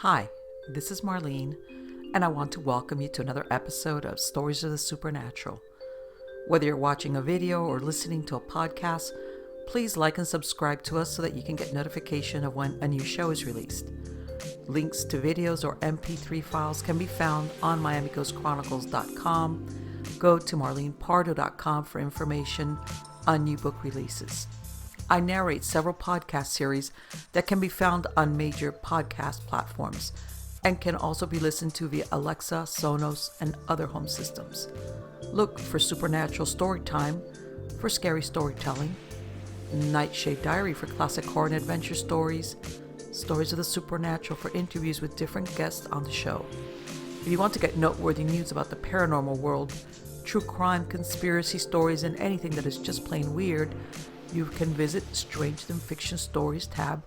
Hi, this is Marlene, and I want to welcome you to another episode of Stories of the Supernatural. Whether you're watching a video or listening to a podcast, please like and subscribe to us so that you can get notification of when a new show is released. Links to videos or MP3 files can be found on miamighostchronicles.com. Go to marlenepardo.com for information on new book releases. I narrate several podcast series that can be found on major podcast platforms and can also be listened to via Alexa, Sonos, and other home systems. Look for Supernatural Storytime for scary storytelling, Nightshade Diary for classic horror and adventure stories, Stories of the Supernatural for interviews with different guests on the show. If you want to get noteworthy news about the paranormal world, true crime, conspiracy stories, and anything that is just plain weird, you can visit Strange Than Fiction Stories tab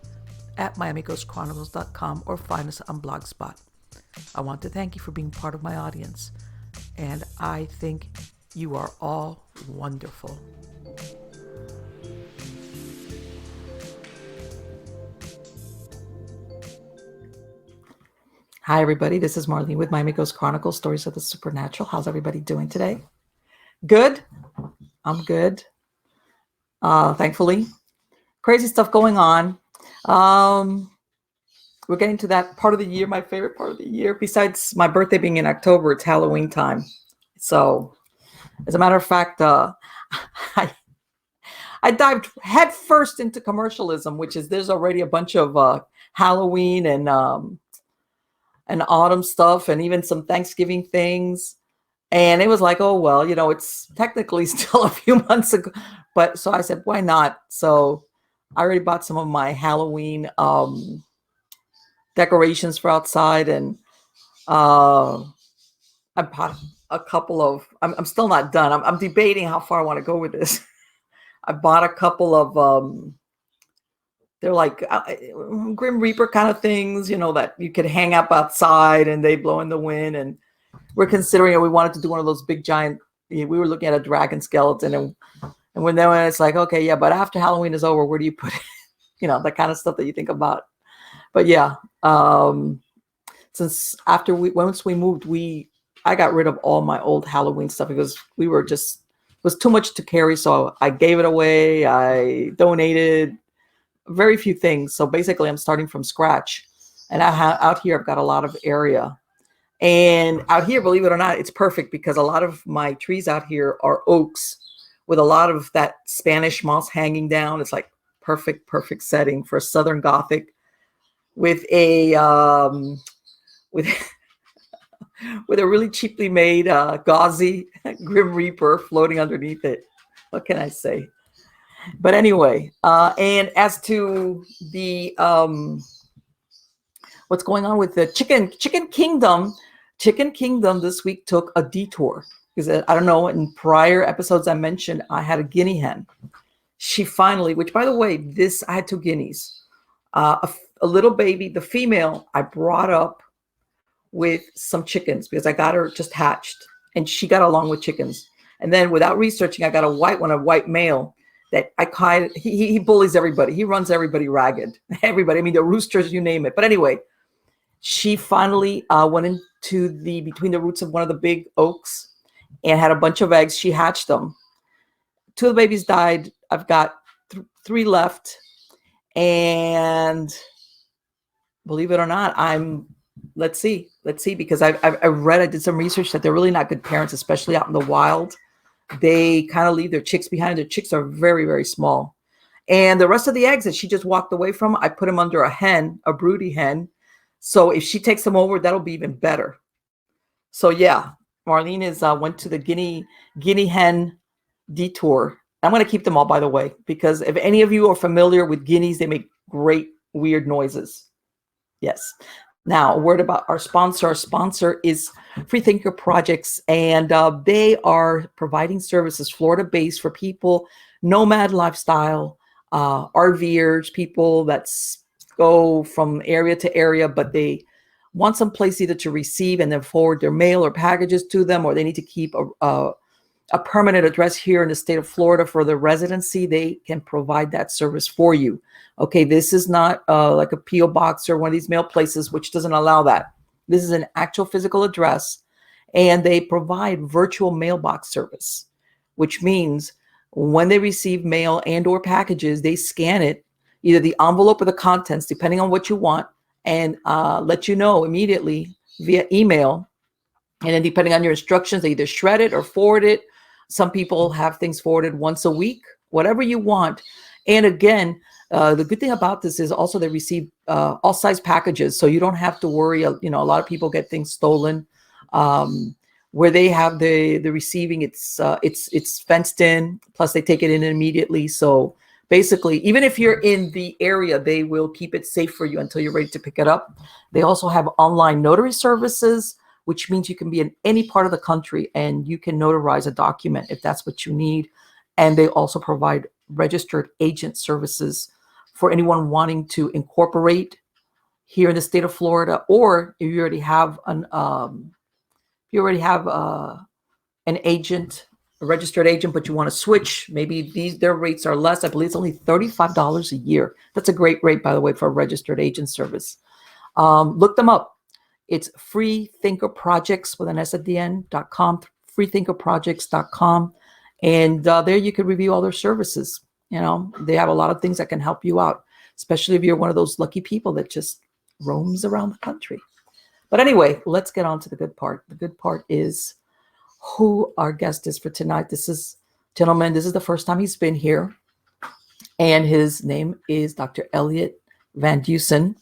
at miamighostchronicles.com or find us on Blogspot. I want to thank you for being part of my audience, and I think you are all wonderful. Hi, everybody. This is Marlene with Miami Ghost Chronicles, Stories of the Supernatural. How's everybody doing today? Good? I'm good. Thankfully. Crazy stuff going on. We're getting to that part of the year, my favorite part of the year. Besides my birthday being in October, it's Halloween time. So, as a matter of fact, I dived headfirst into commercialism, which is there's already a bunch of Halloween and autumn stuff and even some Thanksgiving things. And it was like, oh, well, you know, it's technically still a few months ago. But so I said, why not? So I already bought some of my Halloween decorations for outside. And I bought a couple of, I'm still not done. I'm debating how far I want to go with this. I bought a couple of, they're like Grim Reaper kind of things, you know, that you could hang up outside and they blow in the wind. And we're considering it. We wanted to do one of those big giant, we were looking at a dragon skeleton and when it's like, okay, yeah, but after Halloween is over, where do you put it? You know, that kind of stuff that you think about. But yeah, since once we moved, I got rid of all my old Halloween stuff because it was too much to carry. So I gave it away. I donated very few things. So basically I'm starting from scratch. And out here, I've got a lot of area. And out here, believe it or not, it's perfect because a lot of my trees out here are oaks with a lot of that Spanish moss hanging down. It's like perfect setting for Southern Gothic with a with a really cheaply made gauzy Grim Reaper floating underneath it. What can I say? But anyway, and as to the what's going on with the Chicken Kingdom this week took a detour. Because I don't know, in prior episodes I mentioned I had a guinea hen. She finally, which by the way, I had two guineas. A little baby, the female, I brought up with some chickens because I got her just hatched and she got along with chickens. And then without researching, I got a white male that he bullies everybody. He runs everybody ragged. Everybody, I mean, the roosters, you name it. But anyway, she finally went into between the roots of one of the big oaks and had a bunch of eggs. She hatched them. Two of the babies died. I've got three left. And believe it or not, let's see, because I did some research that they're really not good parents, especially out in the wild. They kind of leave their chicks behind. Their chicks are very, very small. And the rest of the eggs that she just walked away from, I put them under a broody hen. So if she takes them over, that'll be even better. So yeah, Marlene went to the guinea hen detour. I'm going to keep them all, by the way, because if any of you are familiar with guineas, they make great, weird noises. Yes. Now, a word about our sponsor. Our sponsor is Freethinker Projects, and they are providing services Florida-based for people, nomad lifestyle, RVers, people that go from area to area, but they want some place either to receive and then forward their mail or packages to them, or they need to keep a permanent address here in the state of Florida for the residency, they can provide that service for you. Okay, this is not like a P.O. box or one of these mail places, which doesn't allow that. This is an actual physical address, and they provide virtual mailbox service, which means when they receive mail and or packages, they scan it, either the envelope or the contents, depending on what you want, and let you know immediately via email. And then depending on your instructions, they either shred it or forward it. Some people have things forwarded once a week, whatever you want. And again, the good thing about this is also they receive all size packages, so you don't have to worry. A lot of people get things stolen. Where they have the receiving, it's fenced in. Plus, they take it in immediately. So basically, even if you're in the area, they will keep it safe for you until you're ready to pick it up. They also have online notary services, which means you can be in any part of the country and you can notarize a document if that's what you need. And they also provide registered agent services for anyone wanting to incorporate here in the state of Florida, or if you already have an agent, a registered agent, but you want to switch. Maybe their rates are less. I believe it's only $35 a year. That's a great rate, by the way, for a registered agent service. Look them up. It's freethinkerprojects with an S at the end.com, freethinkerprojects.com. And there you can review all their services. They have a lot of things that can help you out, especially if you're one of those lucky people that just roams around the country. But anyway, let's get on to the good part. The good part is who our guest is for tonight. This is the first time he's been here. And his name is Dr. Elliott Van Dusen.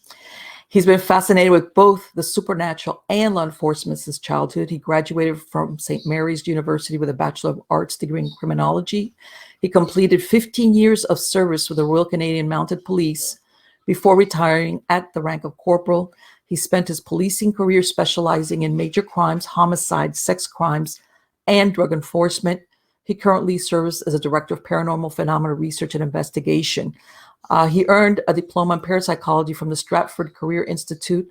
He's been fascinated with both the supernatural and law enforcement since childhood. He graduated from St. Mary's University with a Bachelor of Arts degree in criminology. He completed 15 years of service with the Royal Canadian Mounted Police before retiring at the rank of corporal. He spent his policing career specializing in major crimes, homicide, sex crimes, and drug enforcement. He currently serves as a director of paranormal phenomena research and investigation. He earned a diploma in parapsychology from the Stratford Career Institute,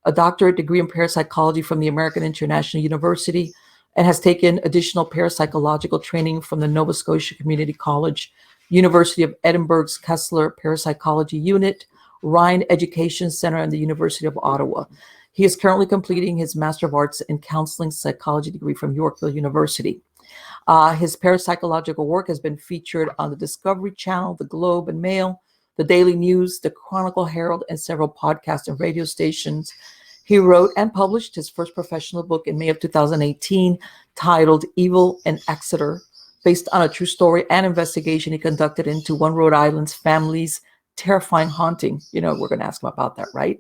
a doctorate degree in parapsychology from the American International University, and has taken additional parapsychological training from the Nova Scotia Community College, University of Edinburgh's Kessler Parapsychology Unit, Ryan Education Center, and the University of Ottawa. He is currently completing his Master of Arts in Counseling Psychology degree from Yorkville University. His parapsychological work has been featured on the Discovery Channel, the Globe and Mail, the Daily News, the Chronicle Herald, and several podcasts and radio stations. He wrote and published his first professional book in May of 2018, titled Evil in Exeter, based on a true story and investigation he conducted into one Rhode Island's family's terrifying haunting. We're going to ask him about that, right?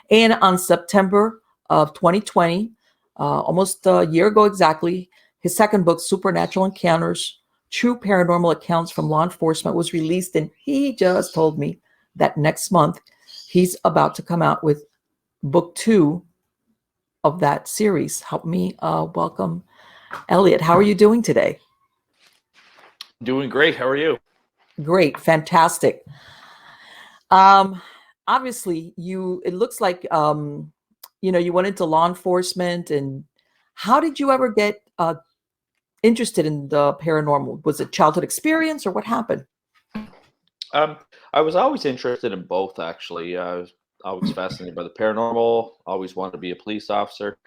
And on September of 2020, almost a year ago exactly, his second book, Supernatural Encounters, True Paranormal Accounts from Law Enforcement, was released, and he just told me that next month he's about to come out with book 2 of that series. Help me welcome Elliott. How are you doing today? Doing great. How are you? Great. Fantastic. Obviously, it looks like, you went into law enforcement. And how did you ever get interested in the paranormal? Was it childhood experience or what happened? I was always interested in both, actually. I was always fascinated by the paranormal, always wanted to be a police officer.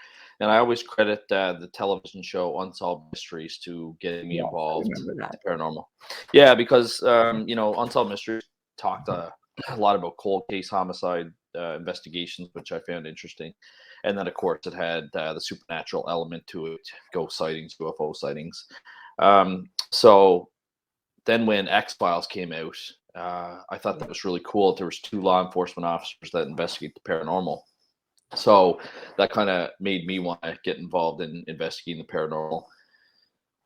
And I always credit the television show Unsolved Mysteries to getting me involved with the paranormal. Yeah, because, Unsolved Mysteries talked a lot about cold case homicide investigations, which I found interesting. And then, of course, it had the supernatural element to it, ghost sightings, UFO sightings. So then when X-Files came out, I thought that was really cool. There was 2 law enforcement officers that investigate the paranormal. So that kind of made me want to get involved in investigating the paranormal.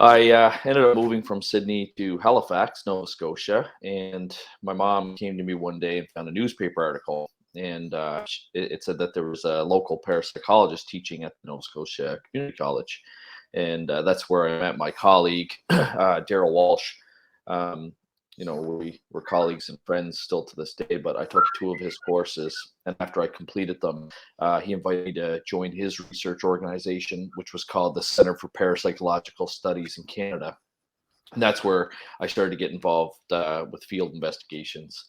I ended up moving from Sydney to Halifax, Nova Scotia, and my mom came to me one day and found a newspaper article, and it said that there was a local parapsychologist teaching at the Nova Scotia Community College, and that's where I met my colleague, Daryl Walsh. We were colleagues and friends still to this day, but I took 2 of his courses, and after I completed them, he invited me to join his research organization, which was called the Center for Parapsychological Studies in Canada. And that's where I started to get involved with field investigations.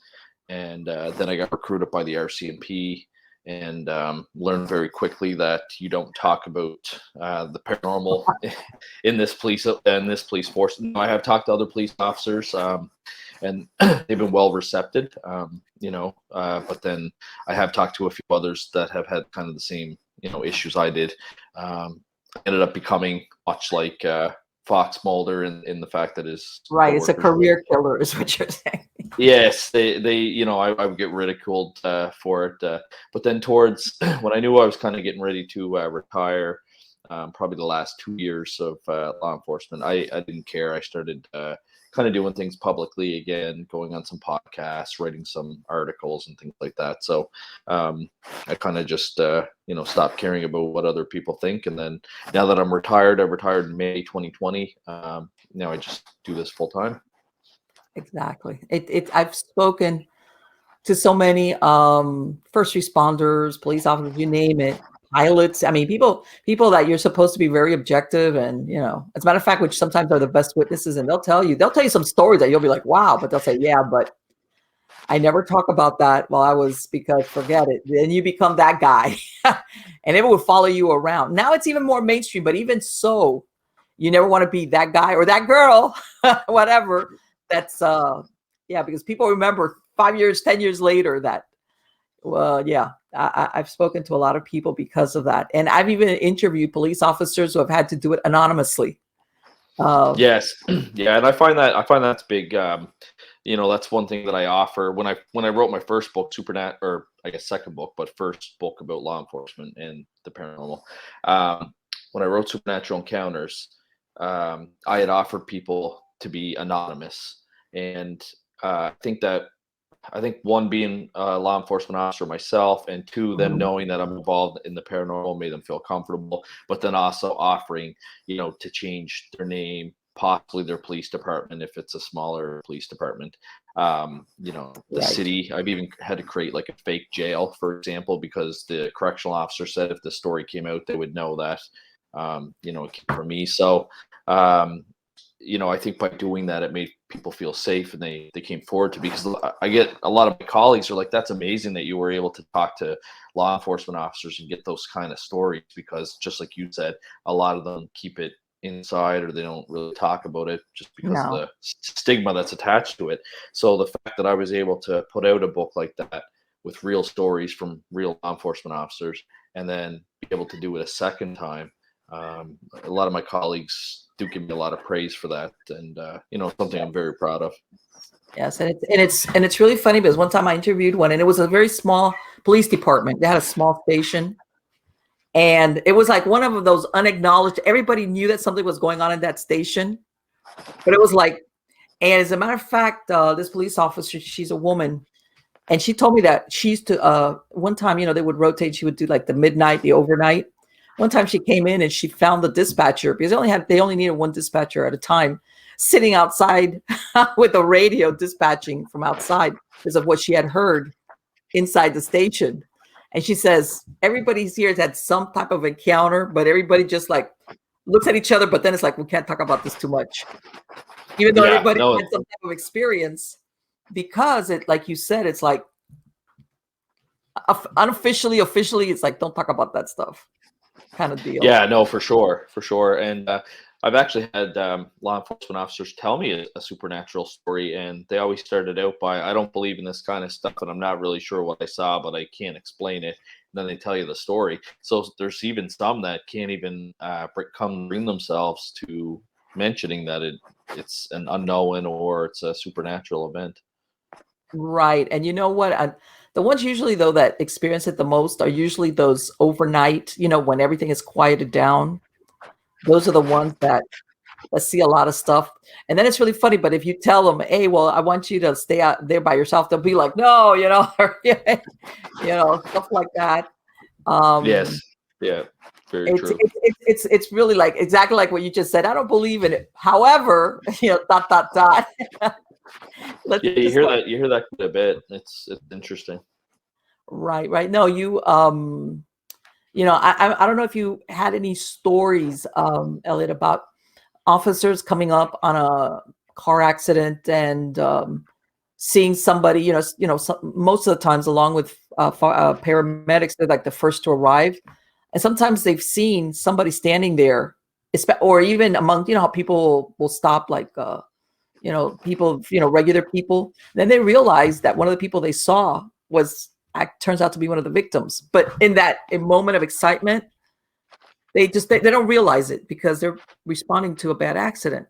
And then I got recruited by the RCMP, and learned very quickly that you don't talk about the paranormal in this police force. You know, I have talked to other police officers, and they've been well recepted. But then I have talked to a few others that have had kind of the same issues I did. Ended up becoming much like Fox Mulder in the fact that his Right, it's a career killer, is what you're saying. Yes, they I would get ridiculed for it. But then towards when I knew I was kind of getting ready to retire, probably the last 2 years of law enforcement, I didn't care. I started kind of doing things publicly again, going on some podcasts, writing some articles and things like that. So I kind of just stopped caring about what other people think. And then now that I'm retired, I retired in May 2020. Now I just do this full time. Exactly. I've spoken to so many first responders, police officers, you name it, pilots. I mean, people that you're supposed to be very objective, and as a matter of fact, which sometimes are the best witnesses, and they'll tell you some stories that you'll be like, wow, but they'll say, yeah, but I never talk about that while I was, because forget it. Then you become that guy, and it will follow you around. Now it's even more mainstream, but even so, you never want to be that guy or that girl, whatever. That's because people remember 5 years, 10 years later that, well, yeah, I've spoken to a lot of people because of that. And I've even interviewed police officers who have had to do it anonymously. Yes. Yeah. And I find that's big. That's one thing that I offer when I wrote my first book, or I guess second book, but first book about law enforcement and the paranormal. When I wrote Supernatural Encounters, I had offered people to be anonymous. And I think one, being a law enforcement officer myself, and two, them knowing that I'm involved in the paranormal made them feel comfortable. But then also offering, to change their name, possibly their police department if it's a smaller police department. The Right. city. I've even had to create like a fake jail, for example, because the correctional officer said if the story came out, they would know that, it came from me. So. I think by doing that, it made people feel safe, and they came forward to me, because I get a lot of my colleagues are like, that's amazing that you were able to talk to law enforcement officers and get those kind of stories, because just like you said, a lot of them keep it inside, or they don't really talk about it just because of the stigma that's attached to it. So the fact that I was able to put out a book like that with real stories from real law enforcement officers, and then be able to do it a second time, a lot of my colleagues do give me a lot of praise for that, and something I'm very proud of. Yes, and it's really funny, because one time I interviewed one, and it was a very small police department. They had a small station, and it was like one of those unacknowledged. Everybody knew that something was going on in that station, but it was like, and as a matter of fact, this police officer, she's a woman, and she told me that she used to one time, they would rotate. She would do like the midnight, the overnight. One time she came in and she found the dispatcher, because they only needed one dispatcher at a time, sitting outside with the radio dispatching from outside because of what she had heard inside the station. And she says, everybody's here has had some type of encounter, but everybody just like looks at each other. But then it's like, we can't talk about this too much, even though everybody had some type of experience, because it, like you said, it's like unofficially, officially, it's like, don't talk about that stuff. Kind of deal. Yeah, no, for sure. And I've actually had law enforcement officers tell me a supernatural story, and they always started out by, I don't believe in this kind of stuff, and I'm not really sure what I saw, but I can't explain it. And then they tell you the story. So there's even some that can't even bring themselves to mentioning that it's an unknown or it's a supernatural event. Right. And you know what? The ones usually, though, that experience it the most are usually those overnight, when everything is quieted down. Those are the ones that see a lot of stuff. And then it's really funny. But if you tell them, hey, well, I want you to stay out there by yourself, they'll be like, no, stuff like that. Yes. Yeah. Very true. It's really like exactly like what you just said. I don't believe in it. However, ... You hear that quite a bit. It's interesting. Right. No, you I don't know if you had any stories, Elliott, about officers coming up on car accident and seeing somebody, most of the times, along with paramedics, they're like the first to arrive, and sometimes they've seen somebody standing there, or even among, how people will stop, like people, regular people. Then they realize that one of the people they saw turns out to be one of the victims. But in that moment of excitement, they don't realize it because they're responding to a bad accident.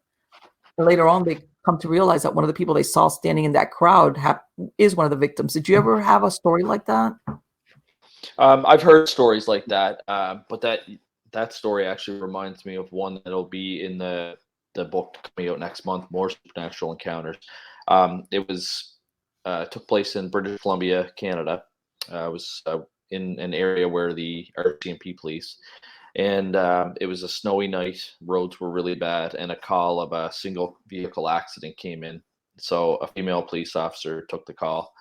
And later on, they come to realize that one of the people they saw standing in that crowd is one of the victims. Did you ever have a story like that? I've heard stories like that, but that story actually reminds me of one that'll be in the book coming out next month, More Supernatural Encounters. It was took place in British Columbia, Canada. It was in an area where the RCMP police, and it was a snowy night. Roads were really bad, and a call of a single vehicle accident came in. So a female police officer took the call,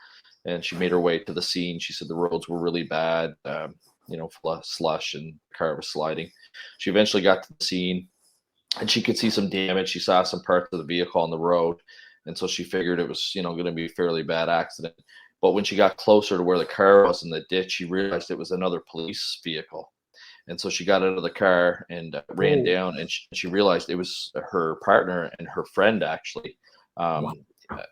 and she made her way to the scene. She said the roads were really bad, full of slush, and the car was sliding. She eventually got to the scene, and she could see some damage. She saw some parts of the vehicle on the road, and so she figured it was, going to be a fairly bad accident. But when she got closer to where the car was in the ditch, she realized it was another police vehicle. And so she got out of the car and ran down, and she realized it was her partner and her friend, actually. Wow.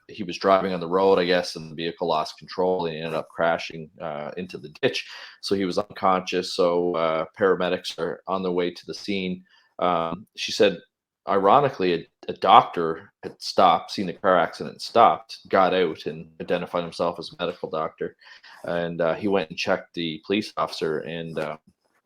He was driving on the road, I guess, and the vehicle lost control and he ended up crashing into the ditch. So he was unconscious. So paramedics are on their way to the scene. She said, ironically, a doctor had stopped, seen the car accident, stopped, got out, and identified himself as a medical doctor. And he went and checked the police officer, and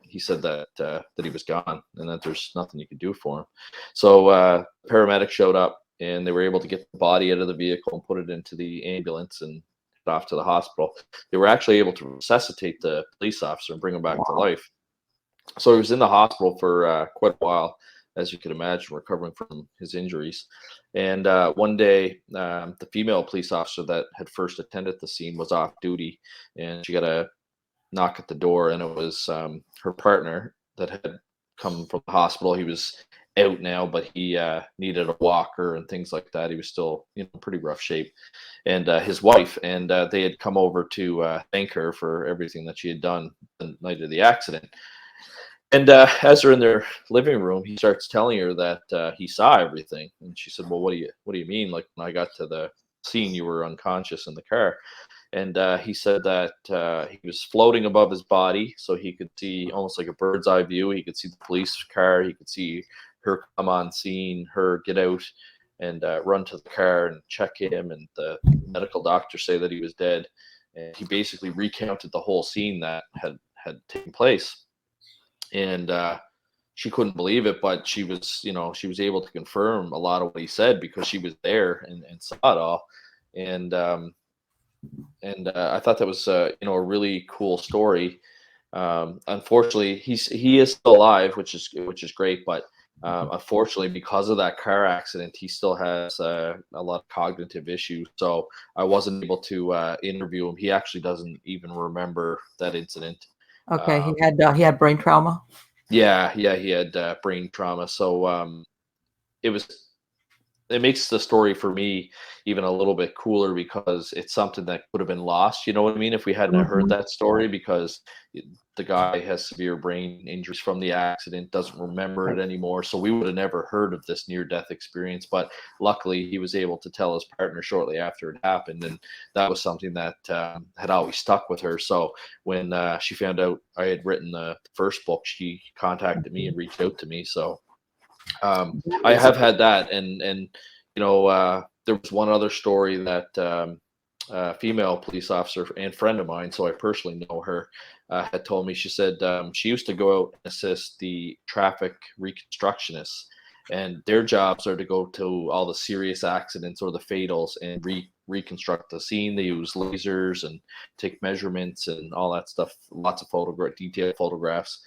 he said that he was gone and that there's nothing you could do for him. So paramedics showed up, and they were able to get the body out of the vehicle and put it into the ambulance and head off to the hospital. They were actually able to resuscitate the police officer and bring him back to life. So he was in the hospital for quite a while, as you could imagine, recovering from his injuries. And one day, the female police officer that had first attended the scene was off duty, and she got a knock at the door, and it was her partner that had come from the hospital. He was out now, but he needed a walker and things like that. He was still, pretty rough shape, and his wife, and they had come over to thank her for everything that she had done the night of the accident. And as they're in their living room, he starts telling her that he saw everything, and she said, "Well, what do you mean? Like, when I got to the scene, you were unconscious in the car." And he said that he was floating above his body, so he could see almost like a bird's eye view. He could see the police car. He could see her come on scene, her get out and run to the car and check him, and the medical doctor say that he was dead. And he basically recounted the whole scene that had taken place. And she couldn't believe it, but she was able to confirm a lot of what he said because she was there and saw it all. And I thought that was a really cool story. Unfortunately, he is still alive, which is great, but unfortunately, because of that car accident, he still has a lot of cognitive issues. So I wasn't able to interview him. He actually doesn't even remember that incident. Okay, he had brain trauma. Yeah, he had brain trauma. So it makes the story for me even a little bit cooler because it's something that could have been lost. You know what I mean? If we hadn't heard that story, because the guy has severe brain injuries from the accident, doesn't remember it anymore. So we would have never heard of this near-death experience. But luckily, he was able to tell his partner shortly after it happened. And that was something that had always stuck with her. So when she found out I had written the first book, she contacted me and reached out to me. So I have had that, and there was one other story that female police officer and friend of mine, so I personally know her, had told me. She said she used to go out and assist the traffic reconstructionists, and their jobs are to go to all the serious accidents or the fatals and reconstruct the scene. They use lasers and take measurements and all that stuff, lots of detailed photographs.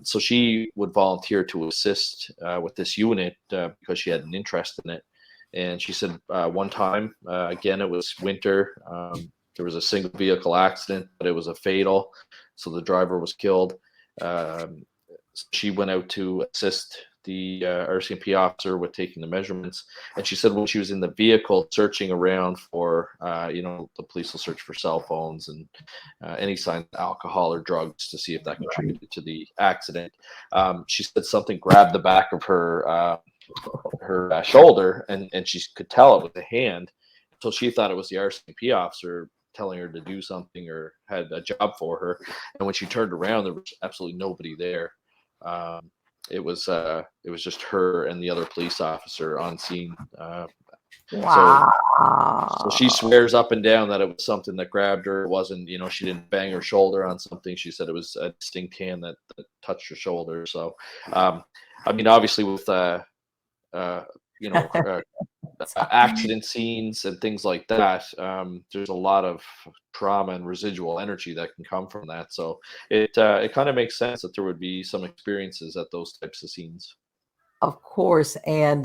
So she would volunteer to assist with this unit because she had an interest in it. And she said one time, again, it was winter. There was a single vehicle accident, but it was a fatal. So the driver was killed. She went out to assist RCMP officer with taking the measurements. And she said when she was in the vehicle searching around for, the police will search for cell phones and any signs of alcohol or drugs to see if that contributed to the accident. She said something grabbed the back of her shoulder, and she could tell it was a hand. So she thought it was the RCMP officer telling her to do something or had a job for her. And when she turned around, there was absolutely nobody there. It was just her and the other police officer on scene. Wow. So she swears up and down that it was something that grabbed her. It wasn't, she didn't bang her shoulder on something. She said it was a distinct hand that touched her shoulder. So, obviously with, accident scenes and things like that, there's a lot of trauma and residual energy that can come from that. So it kind of makes sense that there would be some experiences at those types of scenes. Of course. And,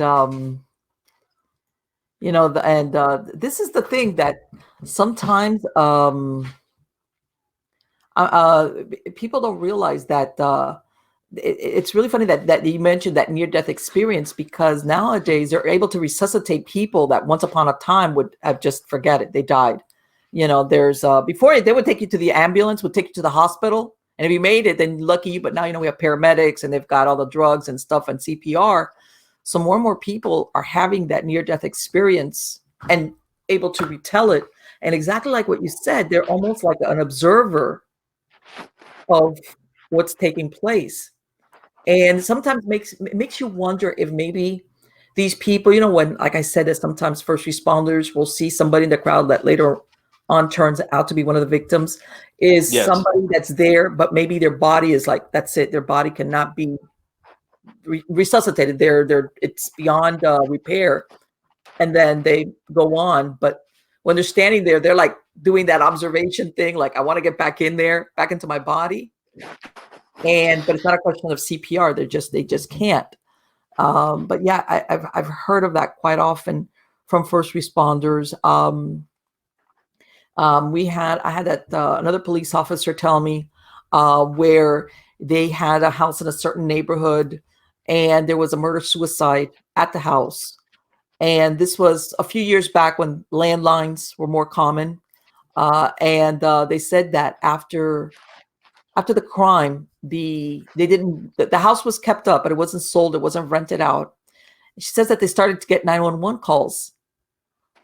this is the thing that sometimes people don't realize that it's really funny that you mentioned that near-death experience, because nowadays they're able to resuscitate people that once upon a time would have just forget it. They died. There's before they would take you to the ambulance, would take you to the hospital. And if you made it, then lucky you. But now, we have paramedics and they've got all the drugs and stuff and CPR. So more and more people are having that near-death experience and able to retell it. And exactly like what you said, they're almost like an observer of what's taking place. And sometimes it makes you wonder if maybe these people, when, like I said, that sometimes first responders will see somebody in the crowd that later on turns out to be one of the victims, is somebody that's there, but maybe their body is like, that's it. Their body cannot be resuscitated. It's beyond repair. And then they go on. But when they're standing there, they're like doing that observation thing. Like, I want to get back in there, back into my body. But it's not a question of CPR. They just can't. But yeah, I've heard of that quite often from first responders. I had that another police officer tell me where they had a house in a certain neighborhood, and there was a murder-suicide at the house. And this was a few years back when landlines were more common. And they said that after the crime, the house was kept up, but it wasn't sold. It wasn't rented out. She says that they started to get 911 calls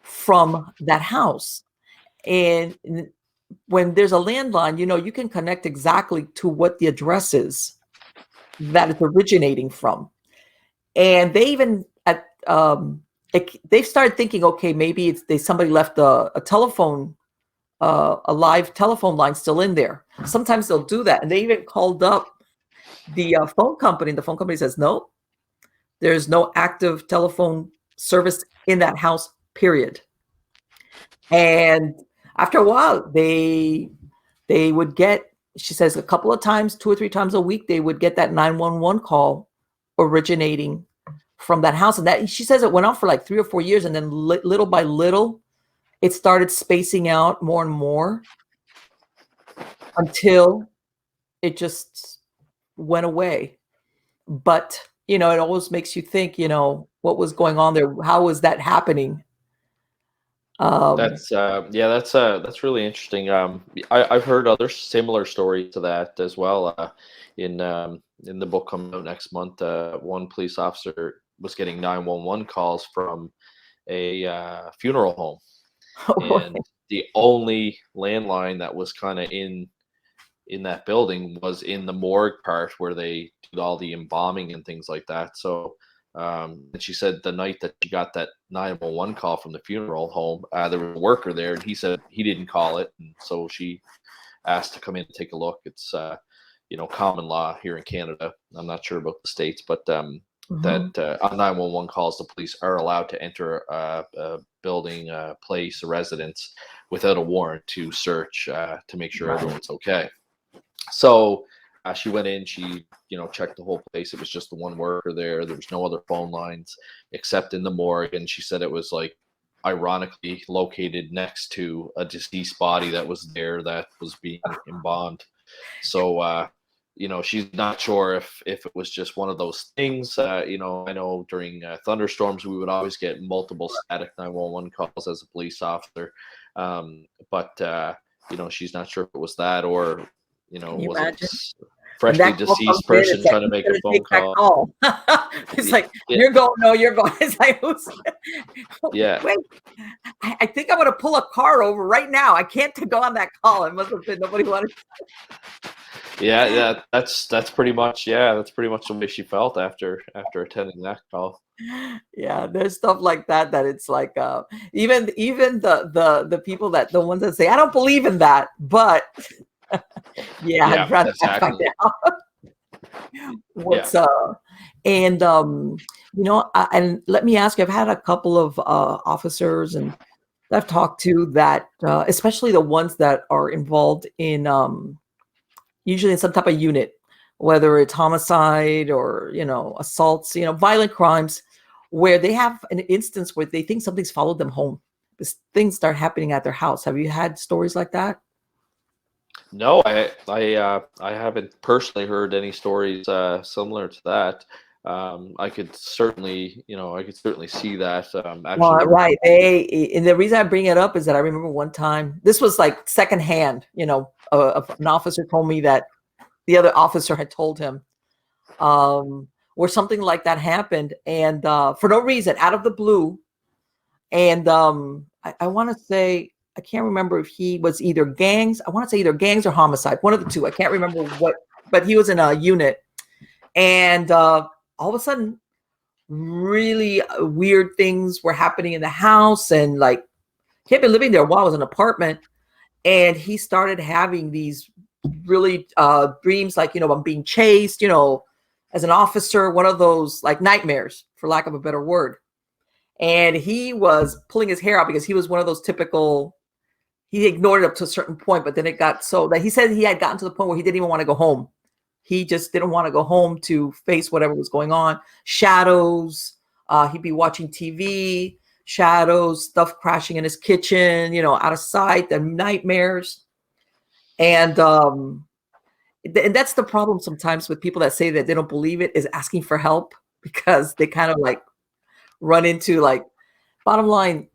from that house. And when there's a landline, you can connect exactly to what the address is that it's originating from. And they even they started thinking, okay, maybe somebody left a telephone, a live telephone line still in there. Sometimes they'll do that. And they even called up the phone company. And the phone company says, no, there's no active telephone service in that house, period. And after a while, they would get, she says, a couple of times, 2 or 3 times a week, they would get that 911 call originating from that house. And that, she says, it went on for like 3 or 4 years. And then little by little, it started spacing out more and more until it just went away. But, it always makes you think, what was going on there? How was that happening? That's really interesting. I've heard other similar stories to that as well. In the book coming out next month, one police officer was getting 911 calls from a funeral home, and the only landline that was kind of in that building was in the morgue part where they did all the embalming and things like that. So. And she said the night that she got that 911 call from the funeral home, there was a worker there, and he said he didn't call it, and so she asked to come in and take a look. It's common law here in Canada. I'm not sure about the States, but that on 911 calls, the police are allowed to enter a building, a place, a residence without a warrant to search to make sure everyone's okay. So. She went in, she, checked the whole place. It was just the one worker there. There was no other phone lines except in the morgue. And she said it was like ironically located next to a deceased body that was there that was being embalmed. So she's not sure if it was just one of those things. I know during thunderstorms we would always get multiple static 911 calls as a police officer, but she's not sure if it was that or Can you was it imagine? And freshly that call comes deceased in, person it's like, trying to who's make a going to phone take that call. call? It's like, Yeah, you're going, no, you're going. It's like, who's, yeah. wait, I think I'm going to pull a car over right now. I can't go on that call. It must have been nobody wanted. Yeah, that's pretty much the way she felt after attending that call. Yeah, there's stuff like that it's like even the people the ones that say I don't believe in that, but yeah, I'd Yeah, rather not find exactly. out what's and and let me ask you, I've had a couple of officers and I've talked to that especially the ones that are involved in usually in some type of unit, whether it's homicide or assaults, violent crimes, where they have an instance where they think something's followed them home. This things start happening at their house. Have you had stories like that? No, I haven't personally heard any stories similar to that. I could certainly see that. Well, Actually, right. And the reason I bring it up is that I remember one time, this was like secondhand, an officer told me that the other officer had told him, where something like that happened, and for no reason, out of the blue. And I want to say, I can't remember if he was either gangs. I want to say either gangs or homicide, one of the two. I can't remember what, but he was in a unit, and all of a sudden, really weird things were happening in the house, and like he had been living there a while. It was an apartment, and he started having these really dreams, like I'm being chased, as an officer, one of those like nightmares, for lack of a better word. And he was pulling his hair out because he was one of those typical. He ignored it up to a certain point, but then it got so that he said he had gotten to the point where he didn't even want to go home. He just didn't want to go home to face whatever was going on. Shadows. He'd be watching TV. Shadows, stuff crashing in his kitchen. Out of sight. The nightmares. And that's the problem sometimes with people that say that they don't believe it, is asking for help, because they kind of like run into like, bottom line,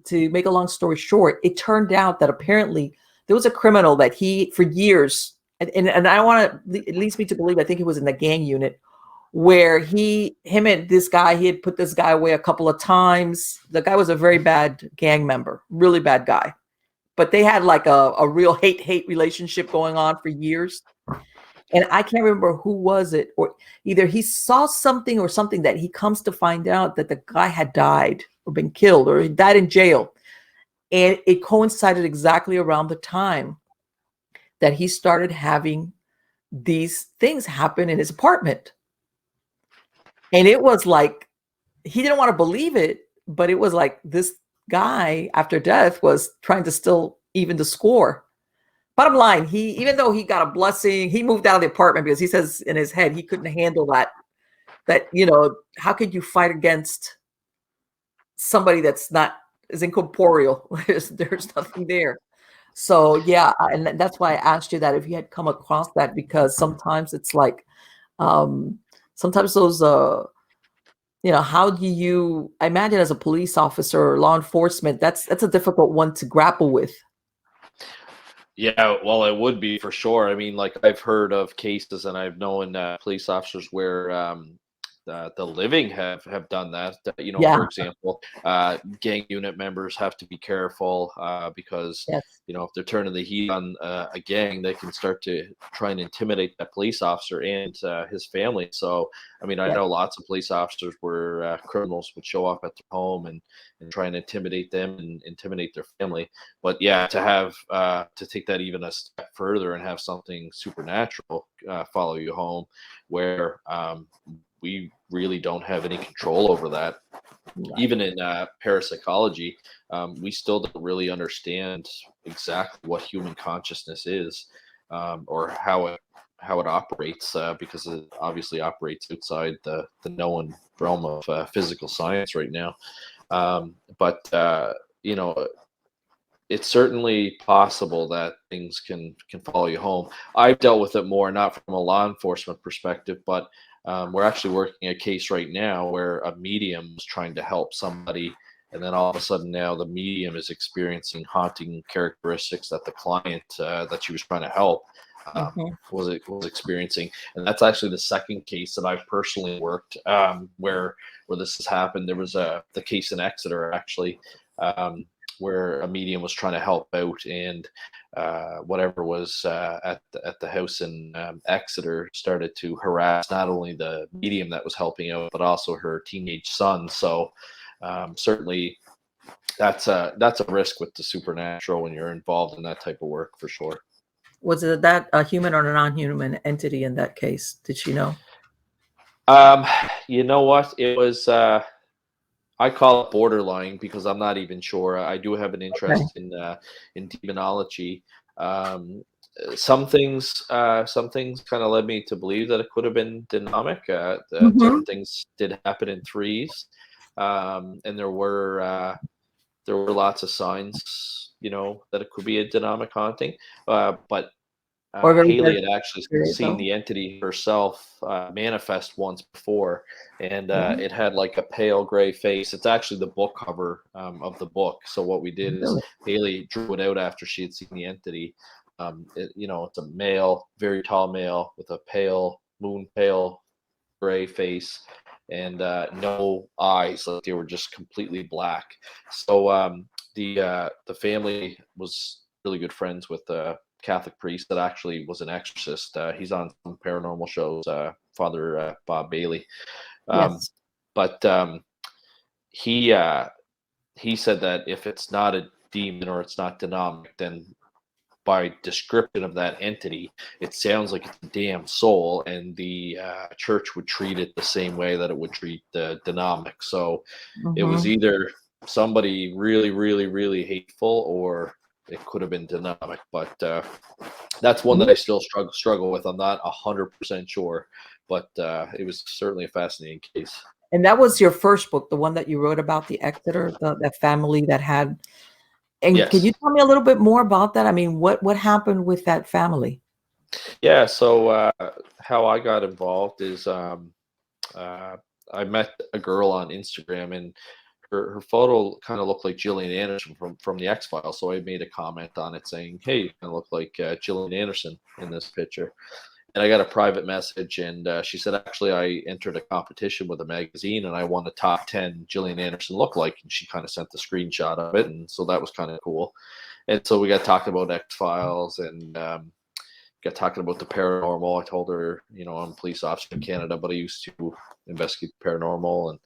to make a long story short, it turned out that apparently there was a criminal that he, for years, and I want to, it leads me to believe, I think he was in the gang unit, where him and this guy, he had put this guy away a couple of times. The guy was a very bad gang member, really bad guy. But they had like a real hate relationship going on for years. And I can't remember who was it, or either he saw something or something that he comes to find out that the guy had died or been killed or he died in jail. And it coincided exactly around the time that he started having these things happen in his apartment. And it was like, he didn't want to believe it, but it was like this guy after death was trying to still even the score. Bottom line, even though he got a blessing, he moved out of the apartment because he says in his head he couldn't handle that, how could you fight against somebody that's not is incorporeal? There's nothing there. So yeah, and that's why I asked you that if you had come across that, because sometimes it's like, sometimes those, how do you? I imagine as a police officer or law enforcement, that's a difficult one to grapple with. Yeah, well, it would be for sure. I mean, like I've heard of cases and I've known police officers where the living have done that. Yeah. For example, gang unit members have to be careful because Yes. if they're turning the heat on a gang, they can start to try and intimidate that police officer and his family. So, I mean, I know lots of police officers where criminals would show up at their home and try and intimidate them and intimidate their family. But yeah, to have to take that even a step further and have something supernatural follow you home, where we really don't have any control over that. Right. Even in parapsychology, we still don't really understand exactly what human consciousness is, or how it operates, because it obviously operates outside the known realm of physical science right now. But it's certainly possible that things can follow you home. I've dealt with it more, not from a law enforcement perspective, but we're actually working a case right now where a medium was trying to help somebody, and then all of a sudden now the medium is experiencing haunting characteristics that the client that she was trying to help Mhm. was experiencing. And that's actually the second case that I've personally worked where this has happened. There was the case in Exeter actually. Where a medium was trying to help out, and whatever was at the house in Exeter started to harass not only the medium that was helping out, but also her teenage son. So certainly that's a risk with the supernatural when you're involved in that type of work for sure. Was it that a human or a non-human entity in that case? Did she know? Um, you know what? It was. I call it borderline because I'm not even sure. I do have an Okay. interest in demonology. Um, some things kind of led me to believe that it could have been dynamic. That certain Mhm. things did happen in threes, and there were lots of signs, that it could be a dynamic haunting. But Or very Haley dark had actually spirit, seen though? the entity herself manifest once before, and Mhm. it had like a pale gray face. It's actually the book cover of the book. So what we did is Really? Haley drew it out after she had seen the entity. It's a male, very tall male with a pale gray face, and no eyes. Like they were just completely black. So the family was really good friends with Catholic priest that actually was an exorcist. He's on some paranormal shows, Father Bob Bailey. Um, Yes. but he uh, he said that if it's not a demon or it's not demonic, then by description of that entity, it sounds like it's a damn soul, and the church would treat it the same way that it would treat the demonic. So it was Mhm. either somebody really, really, really hateful, or it could have been demonic. But that's one that I still struggle with. I'm not 100% sure, but it was certainly a fascinating case. And that was your first book, the one that you wrote about the Exeter, that family that had. And can you Yes. tell me a little bit more about that? I mean, what happened with that family? Yeah. So how I got involved is uh, I met a girl on Instagram, and her photo kind of looked like Gillian Anderson from the X Files. So I made a comment on it saying, "Hey, you kind of look like Gillian Anderson in this picture." And I got a private message, and she said, "Actually, I entered a competition with a magazine, and I won the top 10 Gillian Anderson look-like." And she kind of sent the screenshot of it, and so that was kind of cool. And so we got talking about X Files, and got talking about the paranormal. I told her, I'm a police officer in Canada, but I used to investigate paranormal,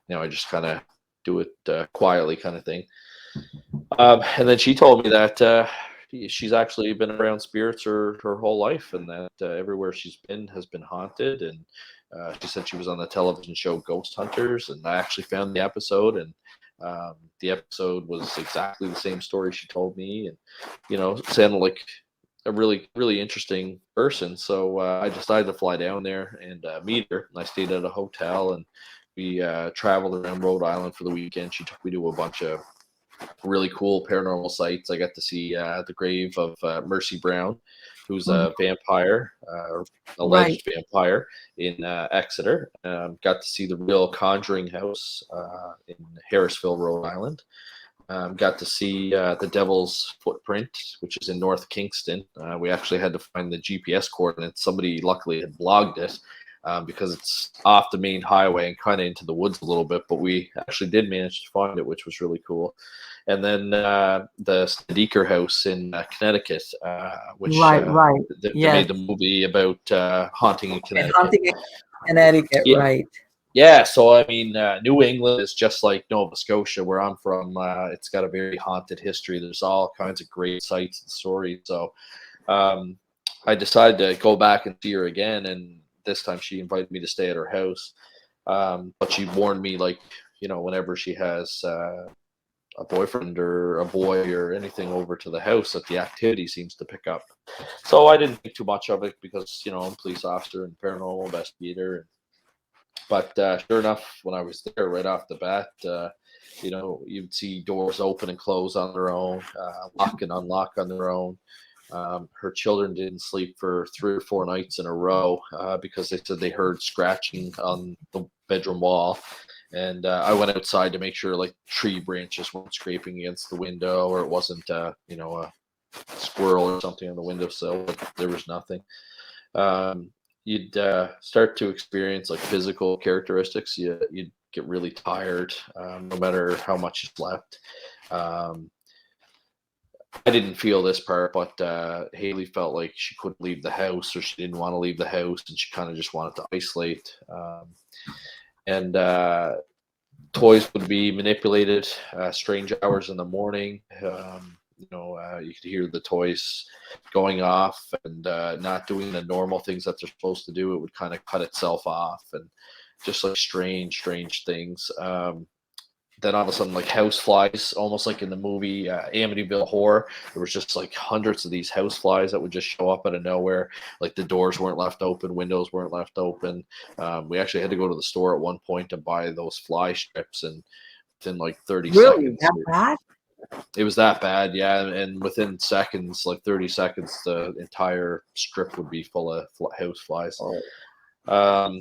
and I just kind of do it quietly, kind of thing. And then she told me that she's actually been around spirits her whole life, and that everywhere she's been has been haunted. And she said she was on the television show Ghost Hunters, and I actually found the episode, and the episode was exactly the same story she told me, and it sounded like a really really interesting person. So I decided to fly down there and meet her. And I stayed at a hotel, and we traveled around Rhode Island for the weekend. She took me to a bunch of really cool paranormal sites. I got to see the grave of Mercy Brown, who's Mhm. a vampire, Right. alleged vampire in Exeter. Got to see the real Conjuring house in Harrisville, Rhode Island. Got to see the Devil's Footprint, which is in North Kingston. We actually had to find the GPS coordinates. Somebody luckily had blogged it because it's off the main highway and kind of into the woods a little bit, but we actually did manage to find it, which was really cool. And then the Snedeker House in Connecticut, which Right, right. they Yes. made the movie about haunting in And Connecticut. hunting in Connecticut, Yeah, right. yeah, so I mean, New England is just like Nova Scotia, where I'm from. It's got a very haunted history. There's all kinds of great sites and stories. So um, I decided to go back and see her again, and this time she invited me to stay at her house. But she warned me, like, whenever she has a boyfriend or a boy or anything over to the house, that the activity seems to pick up. So I didn't think too much of it because, I'm a police officer and paranormal investigator. But sure enough, when I was there right off the bat, You know, you'd see doors open and close on their own, lock and unlock on their own. Her children didn't sleep for 3 or 4 nights in a row because they said they heard scratching on the bedroom wall. And I went outside to make sure like tree branches weren't scraping against the window, or it wasn't, you know, a squirrel or something on the windowsill. But there was nothing. You'd start to experience like physical characteristics. You'd get really tired, no matter how much you slept. I didn't feel this part, but Haley felt like she couldn't leave the house, or she didn't want to leave the house, and she kind of just wanted to isolate. And toys would be manipulated, strange hours in the morning. You know, you could hear the toys going off and not doing the normal things that they're supposed to do. It would kind of cut itself off, and just like strange things. Then all of a sudden, like house flies, almost like in the movie Amityville Horror. There was just like hundreds of these house flies that would just show up out of nowhere. Like the doors weren't left open, windows weren't left open. We actually had to go to the store at one point to buy those fly strips, and within like 30 Really? seconds. That bad? It was that bad, yeah. And within seconds, like 30 seconds, the entire strip would be full of house flies. Oh.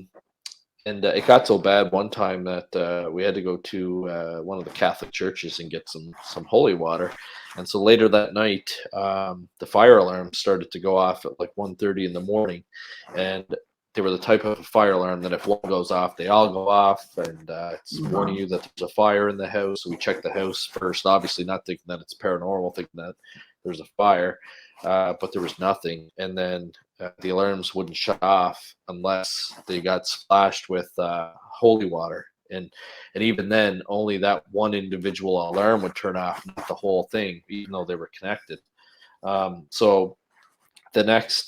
And it got so bad one time that we had to go to one of the Catholic churches and get some holy water. And so later that night, the fire alarm started to go off at like 1:30 in the morning. And they were the type of fire alarm that if one goes off, they all go off. And it's warning you that there's a fire in the house. So we checked the house first, obviously not thinking that it's paranormal, thinking that there's a fire. But there was nothing. And then the alarms wouldn't shut off unless they got splashed with holy water. And even then, only that one individual alarm would turn off, not the whole thing, even though they were connected. So the next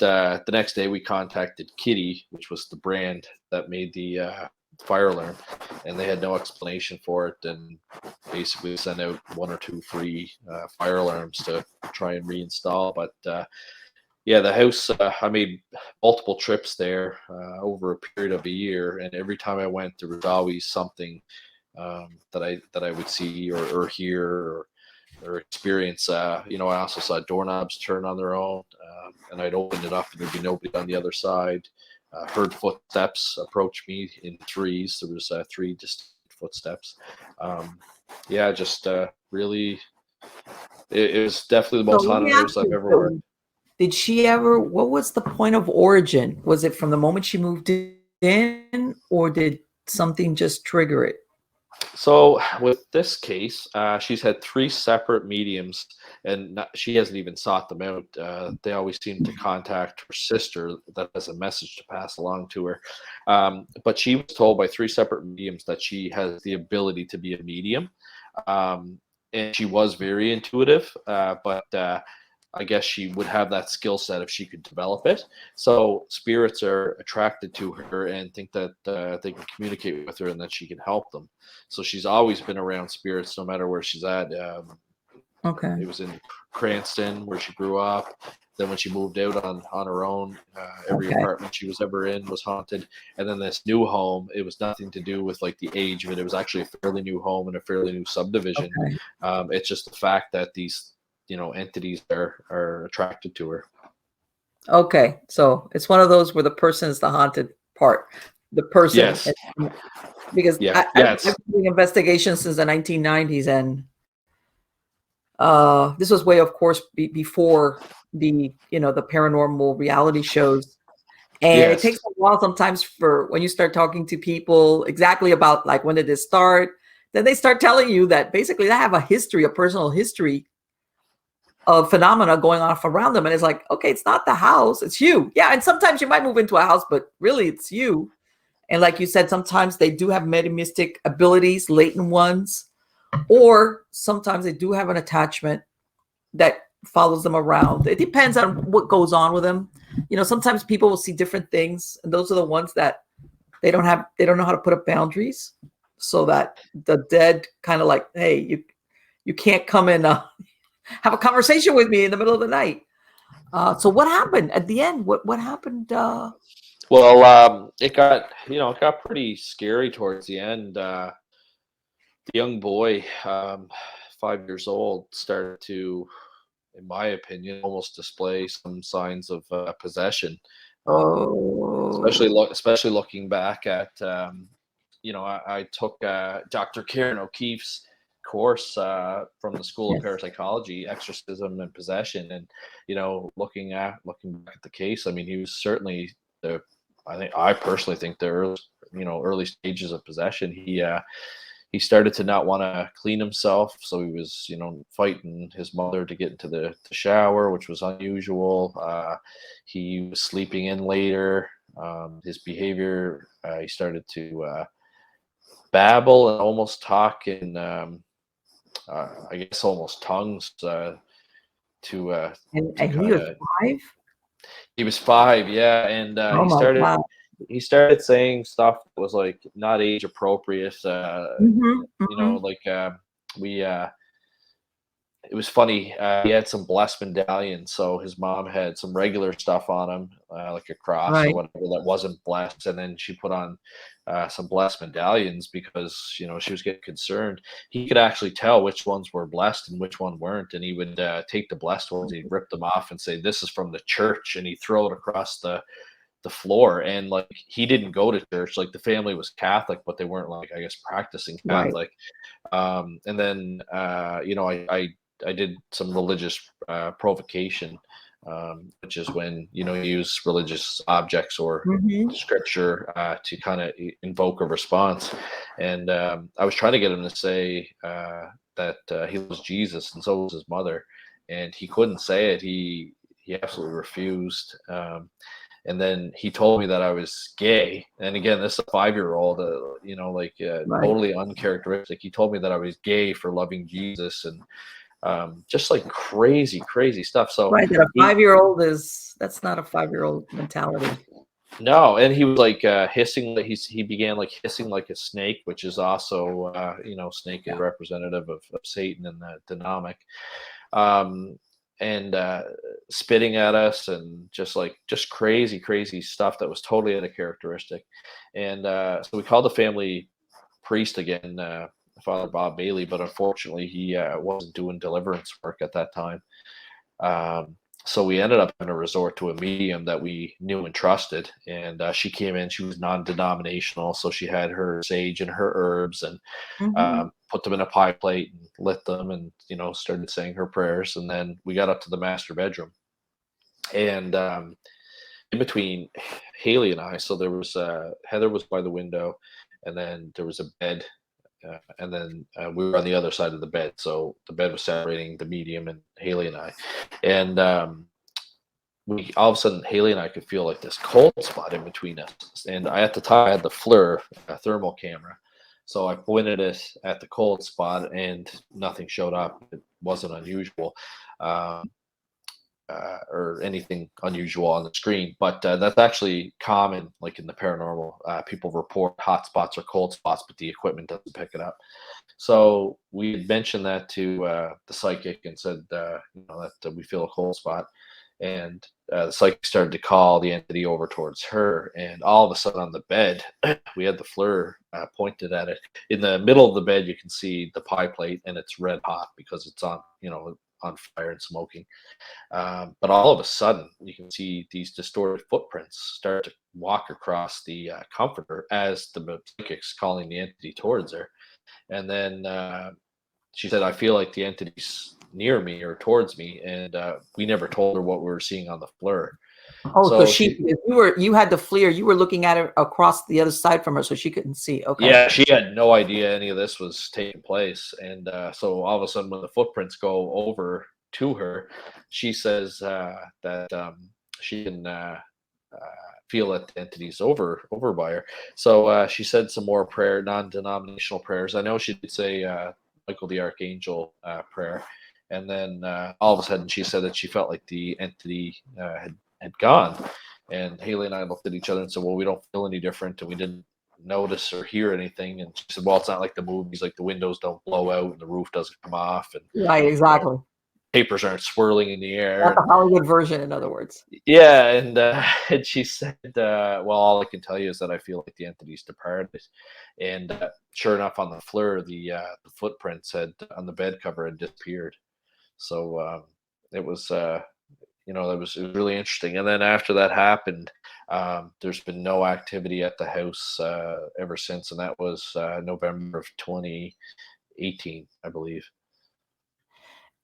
day, we contacted Kitty, which was the brand that made the fire alarm, and they had no explanation for it, and basically sent out 1 or 2 free fire alarms to try and reinstall. But yeah, the house, I made multiple trips there over a period of a year, and every time I went, there was always something that I would see or hear or experience. You know, I also saw doorknobs turn on their own, and I'd open it up and there'd be nobody on the other side. Heard footsteps approach me in threes. There was 3 distinct footsteps. Yeah, just really, it was definitely the most haunted house I've ever worked. Did she ever, what was the point of origin? Was it from the moment she moved in, or did something just trigger it? So with this case, she's had 3 separate mediums, and she hasn't even sought them out. They always seem to contact her sister that has a message to pass along to her. But she was told by 3 separate mediums that she has the ability to be a medium. And she was very intuitive, but I guess she would have that skill set if she could develop it. So spirits are attracted to her and think that they can communicate with her and that she can help them. So she's always been around spirits, no matter where she's at. Okay. It was in Cranston where she grew up. Then when she moved out on her own, every apartment she was ever in was haunted. And then this new home, it was nothing to do with like the age of it. It was actually a fairly new home and a fairly new subdivision. Okay. It's just the fact that these entities are attracted to her. Okay, so it's one of those where the person is the haunted part. The person, yes, because I've been doing investigations since the 1990s, and this was way, of course, before the the paranormal reality shows, and it takes a while sometimes for when you start talking to people exactly about like when did this start. Then they start telling you that basically they have a personal history of phenomena going off around them, and it's like, okay, it's not the house, it's you. Yeah, and sometimes you might move into a house, but really it's you. And like you said, sometimes they do have mediumistic abilities, latent ones, or sometimes they do have an attachment that follows them around. It depends on what goes on with them. Sometimes people will see different things, and those are the ones that they don't know how to put up boundaries, so that the dead kind of like, hey, you can't come in have a conversation with me in the middle of the night. So what happened at the end? What happened? Well, it got pretty scary towards the end. the young boy, 5 years old, started to, in my opinion, almost display some signs of possession. Oh, Especially looking back at, I took Dr. Karen O'Keefe's course from the School of yes. Parapsychology, Exorcism and Possession, and looking back at the case, I mean, he was certainly the. I personally think the early stages of possession. He started to not want to clean himself, so he was fighting his mother to get into the shower, which was unusual. He was sleeping in later. His behavior, he started to babble and almost talk in I guess almost tongues, to And he kind was of. 5? He was 5, yeah, and Oh my God. he started saying stuff that was like not age appropriate. Mhm, mhm. Like we it was funny. He had some blessed medallions, so his mom had some regular stuff on him, like a cross or Right, whatever that wasn't blessed, and then she put on some blessed medallions because she was getting concerned. He could actually tell which ones were blessed and which one weren't, and he would take the blessed ones, he'd rip them off and say, "This is from the church," and he'd throw it across the floor. And like, he didn't go to church. Like, the family was Catholic, but they weren't, like, I guess, practicing right. Catholic. And then I did some religious provocation, which is when you use religious objects or Mhm. scripture to kind of invoke a response. And I was trying to get him to say that he was Jesus, and so was his mother, and he couldn't say it. He absolutely refused. And then he told me that I was gay. And again, this is a 5-year-old, Right. totally uncharacteristic. He told me that I was gay for loving Jesus, and just like crazy, crazy stuff. So Right, that a he, 5-year-old that's not a 5-year-old mentality. no, and he was like hissing. He began like hissing like a snake, which is also, snake is Yeah. representative of Satan and the demonic. Um, and spitting at us, and just crazy, crazy stuff that was totally uncharacteristic. And so we called the family priest again, Father Bob Bailey, but unfortunately he wasn't doing deliverance work at that time. Um, so we ended up having to resort to a medium that we knew and trusted, and she came in. She was non-denominational, so she had her sage and her herbs, and Mhm. put them in a pie plate and lit them, and started saying her prayers. And then we got up to the master bedroom, and in between Haley and I, so there was Heather was by the window, and then there was a bed, and then we were on the other side of the bed. So the bed was separating the medium and Haley and I, and we all of a sudden Haley and I could feel like this cold spot in between us. And at the time I had the FLIR thermal camera, so I pointed it at the cold spot, and nothing showed up. It wasn't unusual. Um, or anything unusual on the screen, but that's actually common. Like in the paranormal, people report hot spots or cold spots, but the equipment doesn't pick it up. So we had mentioned that to the psychic and said, that we feel a cold spot, and the psychic started to call the entity over towards her, and all of a sudden on the bed, we had the FLIR pointed at it. In the middle of the bed, you can see the pie plate, and it's red hot because it's on fire and smoking. But all of a sudden, you can see these distorted footprints start to walk across the comforter as the psychic's calling the entity towards her. And then she said, "I feel like the entity's near me or towards me." And we never told her what we were seeing on the FLIR. Oh, so So she, you had the FLIR, you were looking at it across the other side from her, so she couldn't see. Okay. yeah, she had no idea any of this was taking place. And so all of a sudden, when the footprints go over to her, she says that she can feel that the entity's over by her. So she said some more non-denominational prayers. I know she did say Michael the Archangel prayer, and then all of a sudden she said that she felt like the entity had gone. And Haley and I looked at each other and said, "Well, we don't feel any different, and we didn't notice or hear anything." And she said, "Well, it's not like the movies, like the windows don't blow out and the roof doesn't come off." And Right, exactly. papers aren't swirling in the Not air. the Hollywood version, in other words. Yeah, and she said, well, all I can tell you is that I feel like the entity's departed. And sure enough, on the floor, the footprints had on the bed cover had disappeared. So it was, it was really interesting. And then after that happened, there's been no activity at the house ever since, and that was November of 2018, I believe.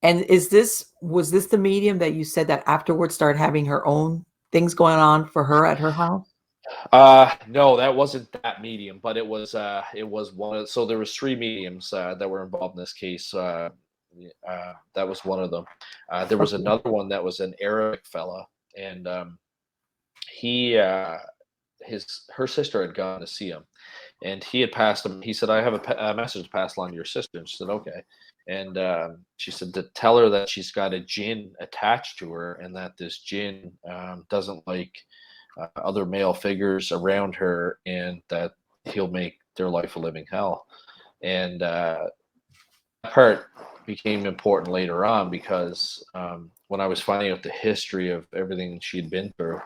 And was this the medium that you said that afterwards started having her own things going on for her at her house? No, that wasn't that medium, but it was one of, so there was three mediums that were involved in this case. That was one of them. There was Okay. another one that was an Arabic fella, and he her sister had gone to see him, and he had passed him. He said, "I have a message to pass along to your sister." And she said, "Okay." And she said to tell her that she's got a jinn attached to her, and that this jinn doesn't like other male figures around her, and that he'll make their life a living hell. And that part became important later on because when I was finding out the history of everything she'd been through,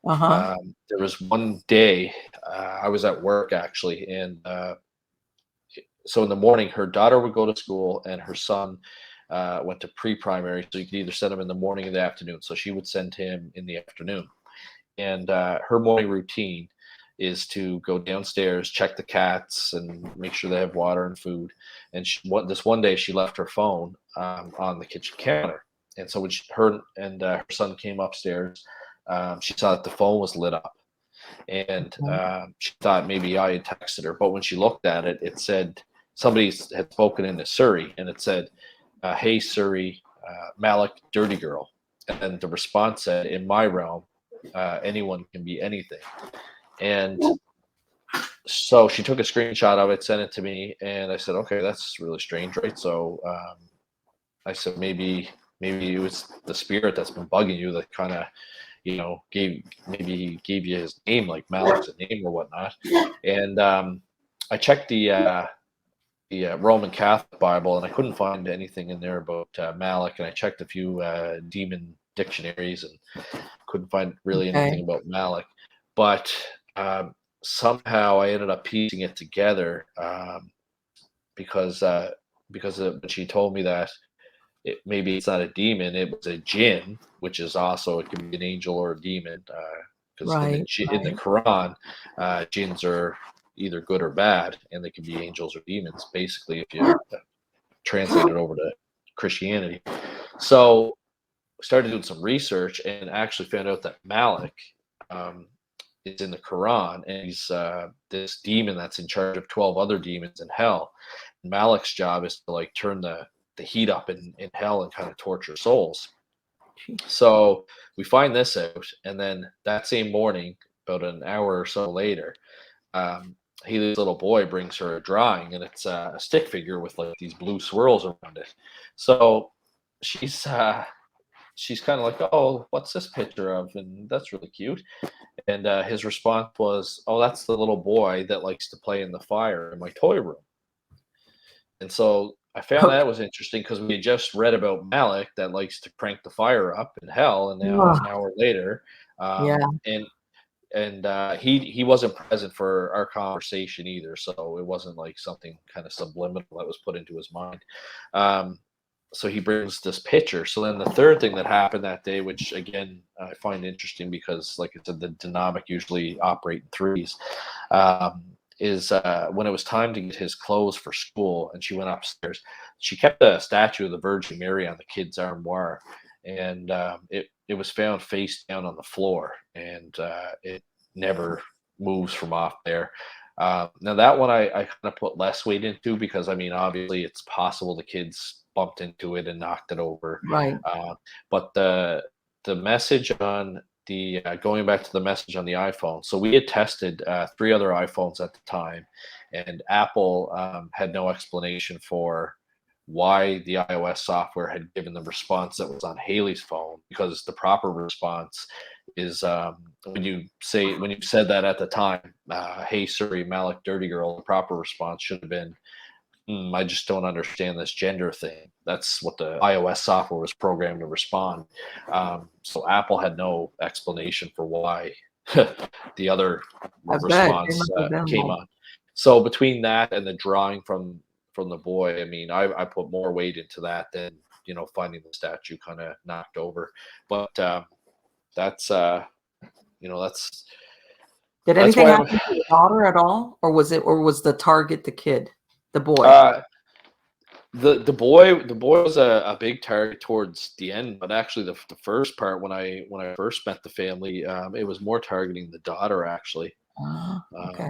Uh-huh. there was one day I was at work actually, and so in the morning her daughter would go to school and her son went to pre-primary, so you could either send him in the morning or the afternoon. So she would send him in the afternoon, and her morning routine is to go downstairs, check the cats, and make sure they have water and food. And this one day, she left her phone on the kitchen counter. And so when her and her son came upstairs, she saw that the phone was lit up, and she thought maybe I had texted her. But when she looked at it, it said somebody had spoken into Surrey, and it said, "Hey Surrey, Malik, dirty girl." And then the response said, "In my realm, anyone can be anything." And so she took a screenshot of it, sent it to me, and I said, "Okay, that's really strange, right?" So I said, maybe it was the spirit that's been bugging you that kind of, gave you his name, like Malik's a name or whatnot. And I checked the Roman Catholic Bible, and I couldn't find anything in there about Malik. And I checked a few demon dictionaries and couldn't find really anything about Malik. But somehow I ended up piecing it together because when she told me that maybe it's not a demon, it was a jinn, which is also, it can be an angel or a demon. Because in the Quran, jinns are either good or bad, and they can be angels or demons, basically, if you translate it over to Christianity. So I started doing some research and actually found out that Malik is in the Quran, and he's this demon that's in charge of 12 other demons in hell. And Malik's job is to like turn the heat up in hell and kind of torture souls. So we find this out, and then that same morning, about an hour or so later, Haley's little boy brings her a drawing, and it's a stick figure with like these blue swirls around it. So she's kind of like, "Oh, what's this picture of?" And that's really cute. And his response was, "Oh, that's the little boy that likes to play in the fire in my toy room." And so I found that was interesting because we had just read about Malik that likes to crank the fire up in hell, and now an hour later, and he wasn't present for our conversation either, so it wasn't like something kind of subliminal that was put into his mind. So he brings this picture. So then the third thing that happened that day, which again I find interesting because, like I said, the dynamic usually operate in threes, is when it was time to get his clothes for school, and she went upstairs. She kept a statue of the Virgin Mary on the kid's armoire, and it was found face down on the floor, and it never moves from off there. Now that one I kind of put less weight into because I mean obviously it's possible the kids bumped into it and knocked it over, Right. but the message on the going back to the message on the iPhone. So we had tested 3 other iPhones at the time, and Apple had no explanation for why the iOS software had given the response that was on Haley's phone, because the proper response is when you said that at the time, "Hey Siri, Malik, dirty girl," the proper response should have been, I just don't understand this gender thing. That's what the iOS software was programmed to respond. So Apple had no explanation for why the other I bet they response must have been came like, on. So between that and the drawing from the boy, I mean, I put more weight into that than finding the statue kind of knocked over. But that's that's did that's anything why happen to the daughter at all, or was the target the kid, the boy? The boy was a big target towards the end, but actually the first part when I first met the family, it was more targeting the daughter actually. Okay.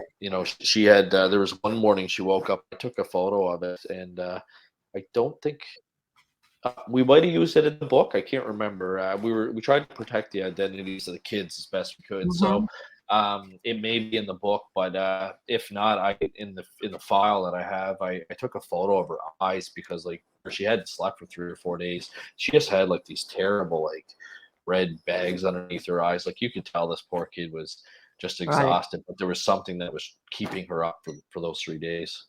She had there was one morning she woke up. I took a photo of it, and I don't think we might have used it in the book. I can't remember. We tried to protect the identities of the kids as best we could. So Mhm. it may be in the book, but if not, I in the file that I have, I took a photo of her eyes because like she hadn't slept for 3 or 4 days. She just had like these terrible like red bags underneath her eyes. Like you could tell this poor kid was just Right. exhausted, but there was something that was keeping her up for those 3 days.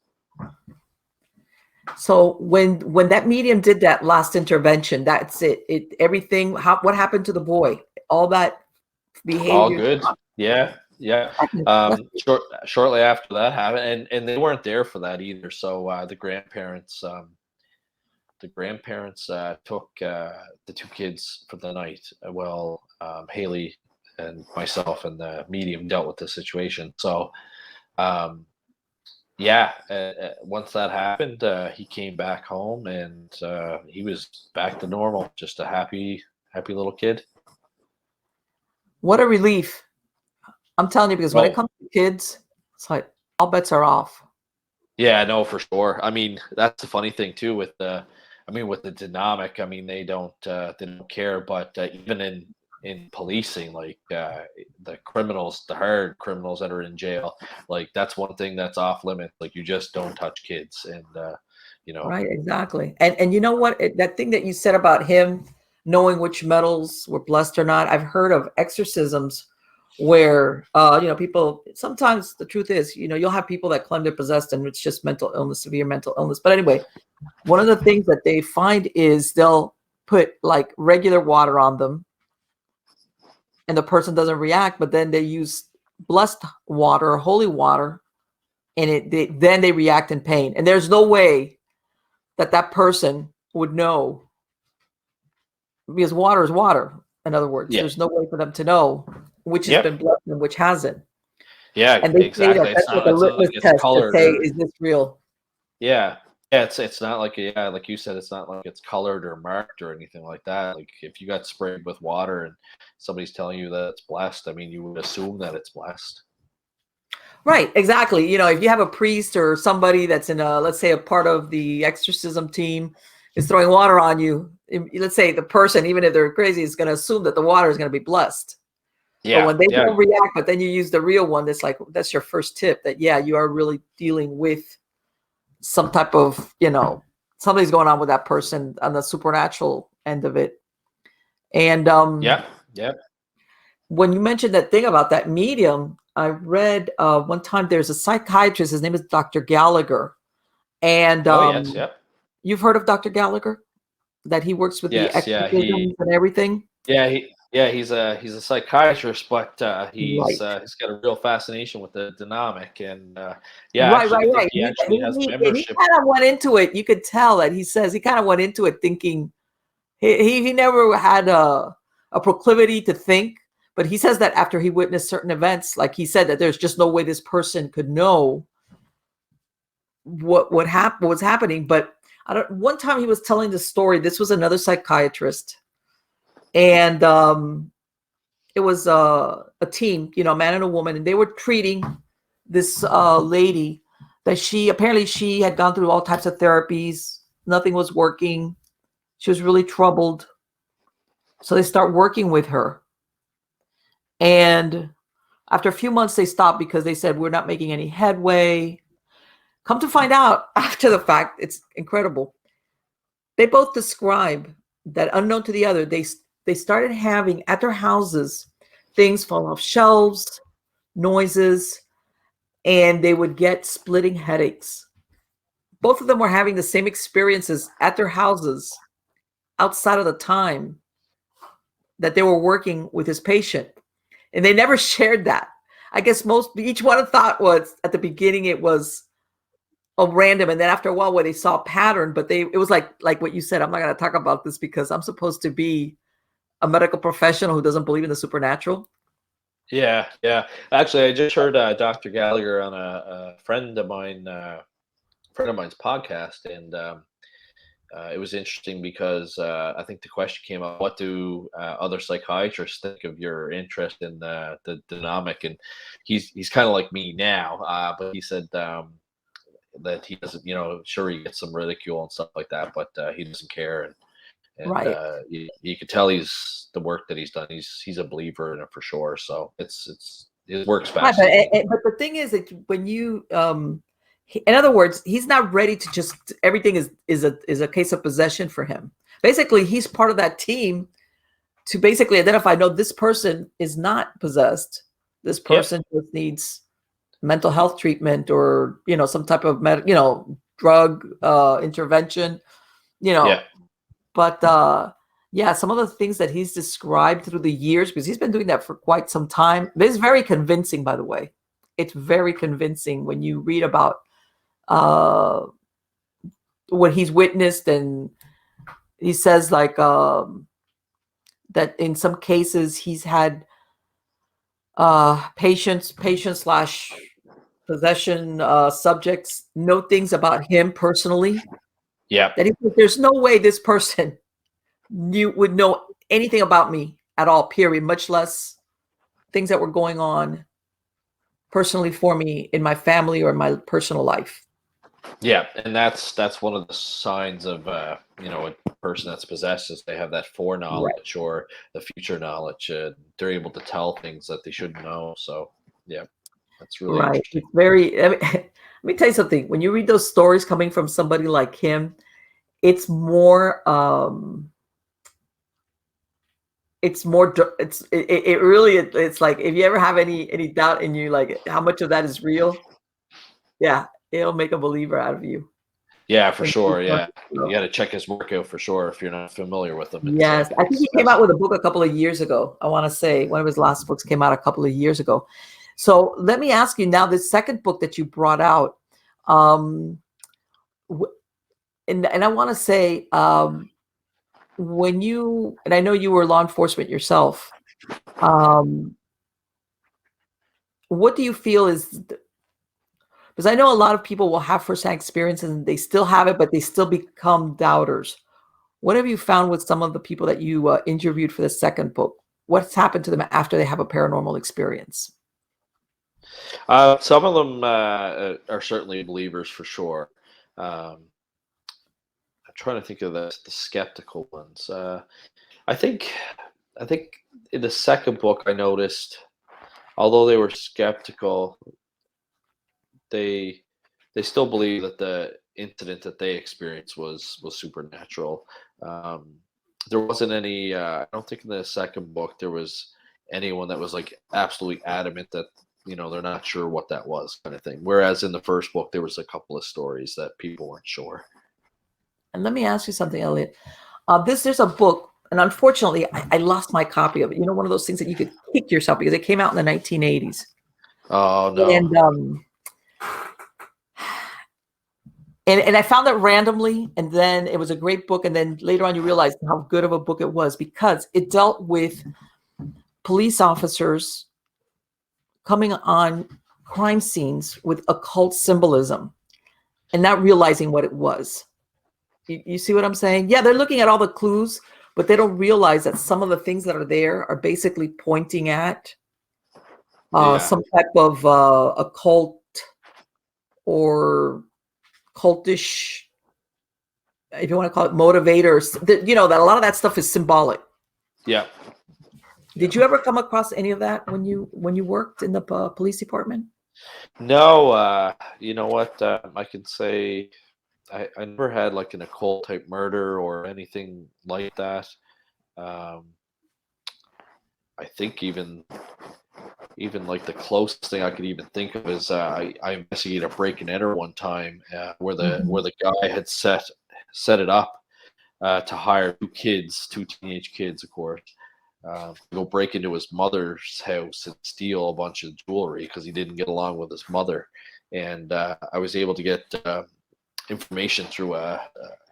So when that medium did that last intervention, that's it. Everything. What happened to the boy? All that All behavior. good. Yeah, yeah. Shortly after that happened, and they weren't there for that either. So the grandparents took the two kids for the night. Well, Haley and myself and the medium dealt with the situation. So, um, yeah, once that happened, he came back home and he was back to normal. Just a happy little kid. What a relief! I'm telling you, because when it Oh, comes to kids, it's like all bets are off. yeah, no, for sure. I mean, that's the funny thing too with the dynamic. I mean, they don't care, but even in policing, like the criminals, the hard criminals that are in jail, like that's one thing that's off limits. Like you just don't touch kids, and you know, Right, exactly. And you know what? That thing that you said about him knowing which metals were blessed or not, I've heard of exorcisms where people sometimes the truth is, you'll have people that claim they're possessed and it's just mental illness, severe mental illness. But anyway, one of the things that they find is they'll put like regular water on them and the person doesn't react, but then they use blessed water or holy water and then they react in pain. And there's no way that person would know, because water is water. In other words, yeah, there's no way for them to know which has yep, been blessed and which hasn't. yeah, And they say that exactly. It's that's like not a it's not like litmus it's test to colored say, or is this real? yeah. Yeah, it's not like like you said, it's not like it's colored or marked or anything like that. Like if you got sprayed with water and somebody's telling you that it's blessed, I mean, you would assume that it's blessed. Right, exactly. If you have a priest or somebody that's in let's say a part of the exorcism team is throwing water on you, let's say the person, even if they're crazy, is going to assume that the water is going to be blessed. But Yeah, when they yeah, don't react, but then you use the real one, that's your first tip that, yeah, you are really dealing with some type of, something's going on with that person on the supernatural end of it. And yeah, yeah. when you mentioned that thing about that medium, I read one time there's a psychiatrist, his name is Dr. Gallagher. And Oh yes, yep. you've heard of Dr. Gallagher, that he works with the Yes, yeah, exorcisms and everything? he's a psychiatrist, but Right. he's got a real fascination with the dynamic, and yeah, Right, actually, right, I think right. he actually has He membership. kind of went into it. You could tell that he says he kind of went into it thinking he never had a proclivity to think, but he says that after he witnessed certain events, like he said that there's just no way this person could know what was happening. But I don't. One time he was telling the story. This was another psychiatrist, and it was a team, a man and a woman, and they were treating this lady that she had gone through all types of therapies. Nothing was working. She was really troubled. So they start working with her. And after a few months, they stopped because they said, we're not making any headway. Come to find out after the fact, it's incredible. They both describe that unknown to the other, they started having at their houses things fall off shelves, noises, and they would get splitting headaches. both of them were having the same experiences at their houses outside of the time that they were working with his patient. And they never shared that. I guess each one thought was at the beginning it was random, and then after a while where they saw a pattern, but it was like what you said. I'm not going to talk about this because I'm supposed to be a medical professional who doesn't believe in the supernatural. Yeah. Actually, I just heard Dr. Gallagher on a friend of mine's podcast, and it was interesting because I think the question came up: what do other psychiatrists think of your interest in the dynamic? And he's kind of like me now, but he said that he doesn't, sure, he gets some ridicule and stuff like that, but he doesn't care. And Right. You could tell he's the work that he's done. He's a believer in it for sure. So it's his work's fascinating. Right, but the thing is that when you, in other words, he's not ready to just everything is a case of possession for him. Basically, he's part of that team to basically identify. No, this person is not possessed. This person just needs mental health treatment or some type of drug intervention. But some of the things that he's described through the years, because he's been doing that for quite some time. It's very convincing, by the way. It's very convincing when you read about what he's witnessed, and he says like that in some cases he's had patients / possession subjects know things about him personally. Yeah. That there's no way this person would know anything about me at all, period, much less things that were going on personally for me in my family or in my personal life. Yeah, and that's one of the signs of a person that's possessed is they have that foreknowledge or the future knowledge. They're able to tell things that they shouldn't know. So yeah, that's really interesting. It's very. Let me tell you something. When you read those stories coming from somebody like him, it's more. It's like if you ever have any doubt in you, like how much of that is real, it'll make a believer out of you. Yeah, for sure. Yeah, you got to check his work out for sure if you're not familiar with him. Yes, I think he came out with a book a couple of years ago. I want to say one of his last books came out a couple of years ago. So let me ask you now, this second book that you brought out, and I want to say, when you, and I know you were law enforcement yourself, what do you feel is, because I know a lot of people will have firsthand experiences and they still have it, but they still become doubters. What have you found with some of the people that you interviewed for the second book? What's happened to them after they have a paranormal experience? Some of them are certainly believers for sure. I'm trying to think of the skeptical ones. I think in the second book I noticed, although they were skeptical, they still believe that the incident that they experienced was supernatural. There wasn't any. I don't think in the second book there was anyone that was like absolutely adamant that they're not sure what that was, kind of thing. Whereas in the first book there was a couple of stories that people weren't sure. And let me ask you something, Elliott. There's a book, and unfortunately I lost my copy of it. One of those things that you could kick yourself because it came out in the 1980s. Oh no. And I found it randomly, and then it was a great book, and then later on you realize how good of a book it was because it dealt with police officers coming on crime scenes with occult symbolism and not realizing what it was. You see what I'm saying? Yeah, they're looking at all the clues, but they don't realize that some of the things that are there are basically pointing at some type of occult or cultish, if you want to call it, motivators. That a lot of that stuff is symbolic. Yeah. Did you ever come across any of that when you worked in the police department? No. You know what? I can say I never had like an occult type murder or anything like that. I think even even like the closest thing I could even think of is I investigated a break and enter one time where the guy had set it up to hire two teenage kids, of course, go break into his mother's house and steal a bunch of jewelry because he didn't get along with his mother. And I was able to get information through a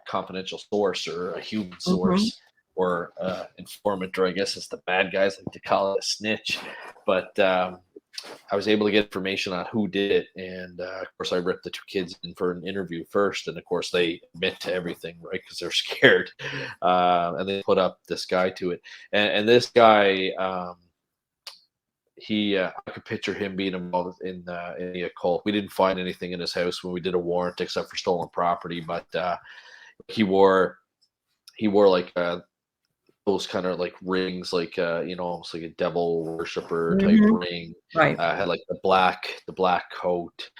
confidential source or a human source or informant, or I guess it's the bad guys like to call it a snitch. But I was able to get information on who did it, and of course I ripped the two kids in for an interview first, and of course they admit to everything, right, because they're scared, and they put up this guy to it, and this guy, I could picture him being involved in the occult. We didn't find anything in his house when we did a warrant except for stolen property, but he wore like those kind of like rings, like almost like a devil worshiper type ring. Right. Had like the black coat.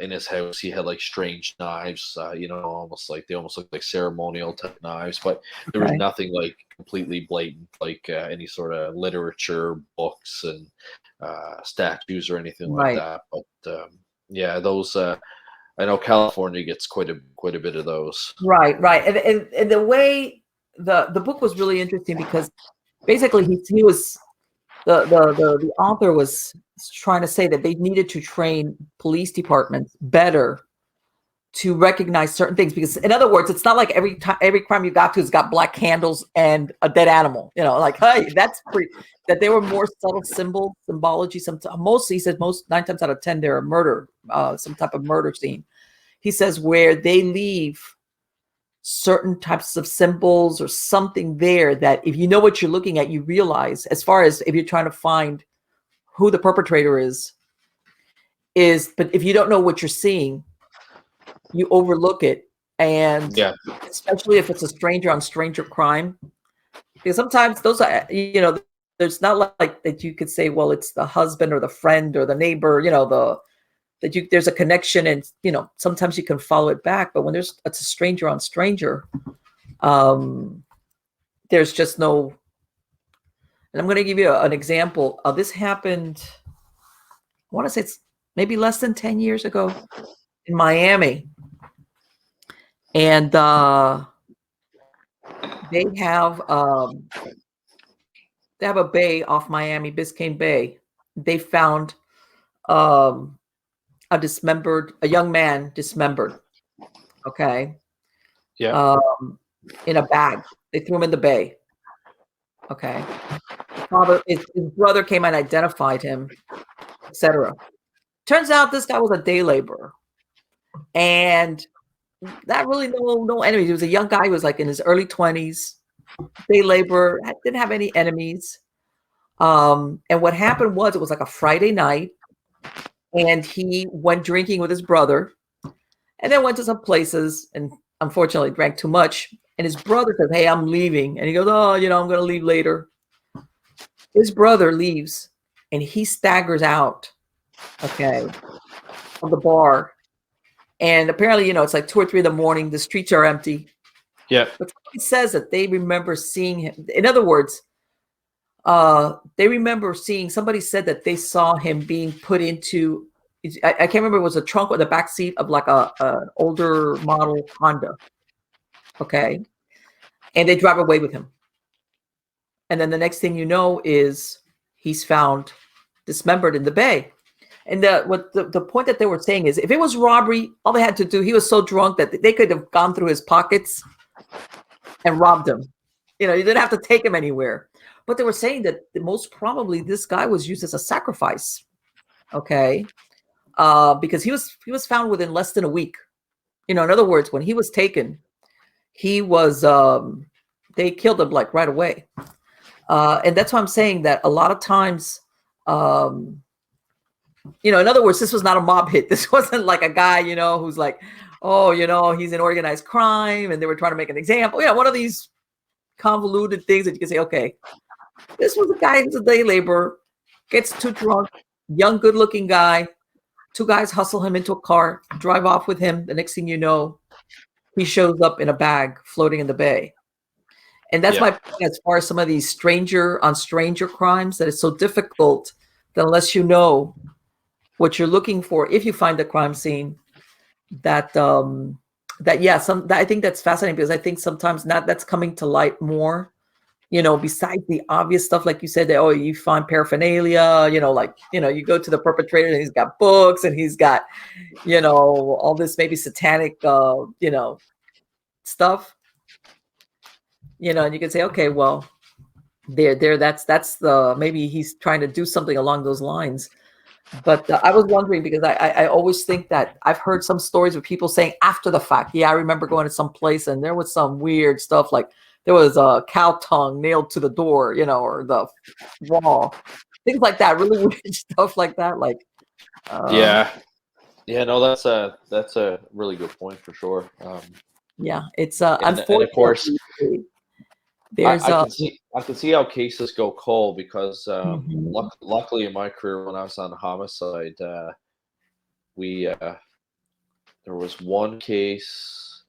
In his house, he had like strange knives. Almost like they almost look like ceremonial type knives, but there was nothing like completely blatant, like any sort of literature, books, and statues or anything like that. But those. I know California gets quite a bit of those. Right. And the way the book was really interesting because basically he was the author was trying to say that they needed to train police departments better to recognize certain things, because in other words, it's not like every crime you got to has got black candles and a dead animal, like, hey, that there were more subtle symbology. Mostly he says 9 times out of 10 they're a murder, some type of murder scene. He says where they leave certain types of symbols or something there that if you know what you're looking at, you realize, as far as if you're trying to find who the perpetrator is, but if you don't know what you're seeing, you overlook it. And especially if it's a stranger on stranger crime, because sometimes those are, there's not like that you could say, well, it's the husband or the friend or the neighbor, there's a connection, and sometimes you can follow it back. But when it's a stranger on stranger, there's just no. And I'm going to give you an example. This happened, I want to say it's maybe less than 10 years ago in Miami, and they have a bay off Miami, Biscayne Bay. They found a young man dismembered. Okay. Yeah. In a bag. They threw him in the bay. Okay. His brother came and identified him, etc. Turns out this guy was a day laborer, and not really no enemies. He was a young guy. He was like in his early 20s, day laborer, didn't have any enemies. And what happened was, it was like a Friday night, and he went drinking with his brother, and then went to some places, and unfortunately drank too much. And his brother says, "Hey, I'm leaving." And he goes, "Oh, I'm going to leave later." His brother leaves, and he staggers out, okay, of the bar. And apparently, it's like 2 or 3 in the morning. The streets are empty. Yeah. But he says that they remember seeing him. In other words, they remember seeing, somebody said that they saw him being put into, I can't remember, it was a trunk or the back seat of like an older model Honda. Okay. And they drive away with him. And then the next thing you know is he's found dismembered in the bay. And the point that they were saying is, if it was robbery, all they had to do, he was so drunk that they could have gone through his pockets and robbed him. You didn't have to take him anywhere. But they were saying that most probably this guy was used as a sacrifice. Okay. Because he was found within less than a week. In other words, when he was taken, he was, they killed him like right away. And that's why I'm saying that a lot of times, in other words, this was not a mob hit. This wasn't like a guy, who's like, oh, he's in organized crime and they were trying to make an example. One of these convoluted things that you can say, okay, this was a guy who's a day laborer, gets too drunk, young, good-looking guy. 2 guys hustle him into a car, drive off with him. The next thing you know, he shows up in a bag floating in the bay. And that's my point as far as some of these stranger on stranger crimes, that it's so difficult then unless you know what you're looking for, if you find the crime scene, that I think that's fascinating, because I think sometimes not that's coming to light more, besides the obvious stuff, like you said, that, oh, you find paraphernalia, like, you go to the perpetrator and he's got books and he's got, all this maybe satanic, stuff, and you can say, okay, well, that's the, maybe he's trying to do something along those lines. But I was wondering, because I always think that I've heard some stories of people saying after the fact, yeah, I remember going to some place and there was some weird stuff, like there was a cow tongue nailed to the door, or the wall, things like that, really weird stuff like that. Like, Yeah. No, that's a really good point for sure. yeah, it's And of course, unfortunately there's I can see how cases go cold, because mhm, luckily in my career, when I was on homicide, we there was one case.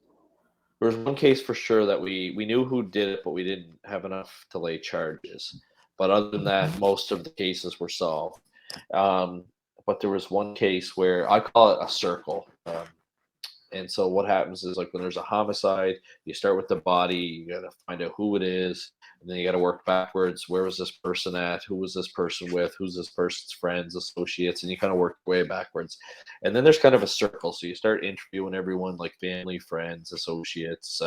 There was one case for sure that we knew who did it, but we didn't have enough to lay charges. But other than that, most of the cases were solved. But there was one case where I call it a circle. And so what happens is, like, when there's a homicide, you start with the body, you got to find out who it is, and then you got to work backwards. Where was this person at? Who was this person with? Who's this person's friends, associates? And you kind of work way backwards. And then there's kind of a circle. So you start interviewing everyone, like family, friends, associates.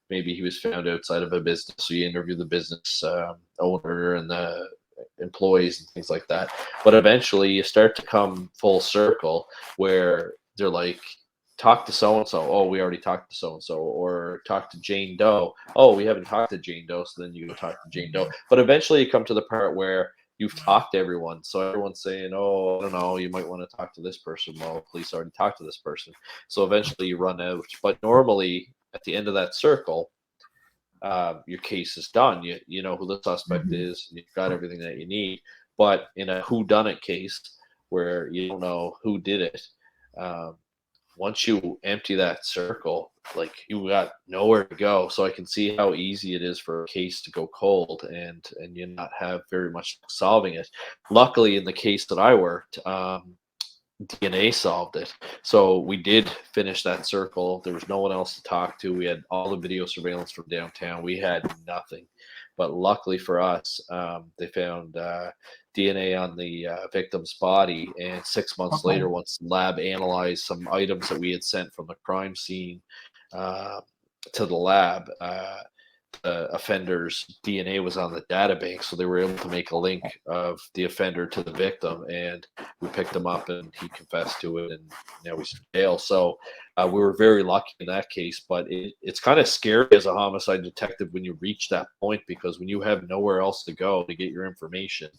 Maybe he was found outside of a business, so you interview the business owner and the employees and things like that. But eventually you start to come full circle, where they're like, talk to so and so. Oh, we already talked to so and so. Or talk to Jane Doe. Oh, we haven't talked to Jane Doe. So then you go talk to Jane Doe. But eventually you come to the part where you've talked to everyone. So everyone's saying, oh, I don't know, you might want to talk to this person. Well, police already talked to this person. So eventually you run out. But normally at the end of that circle, your case is done. You know who the suspect mhm. is, and you've got everything that you need. But in a whodunit case, where you don't know who did it, um, once you empty that circle, like, you got nowhere to go. So I can see how easy it is for a case to go cold, and you not have very much solving it. Luckily, in the case that I worked, DNA solved it. So we did finish that circle. There was no one else to talk to. We had all the video surveillance from downtown. We had nothing. But luckily for us, they found DNA on the victim's body. And 6 months Okay. later, once the lab analyzed some items that we had sent from the crime scene uh, to the lab, offender's DNA was on the data bank, so they were able to make a link of the offender to the victim, and we picked him up, and he confessed to it, and now he's in jail. So we were very lucky in that case, but it's kind of scary as a homicide detective when you reach that point, because when you have nowhere else to go to get your information,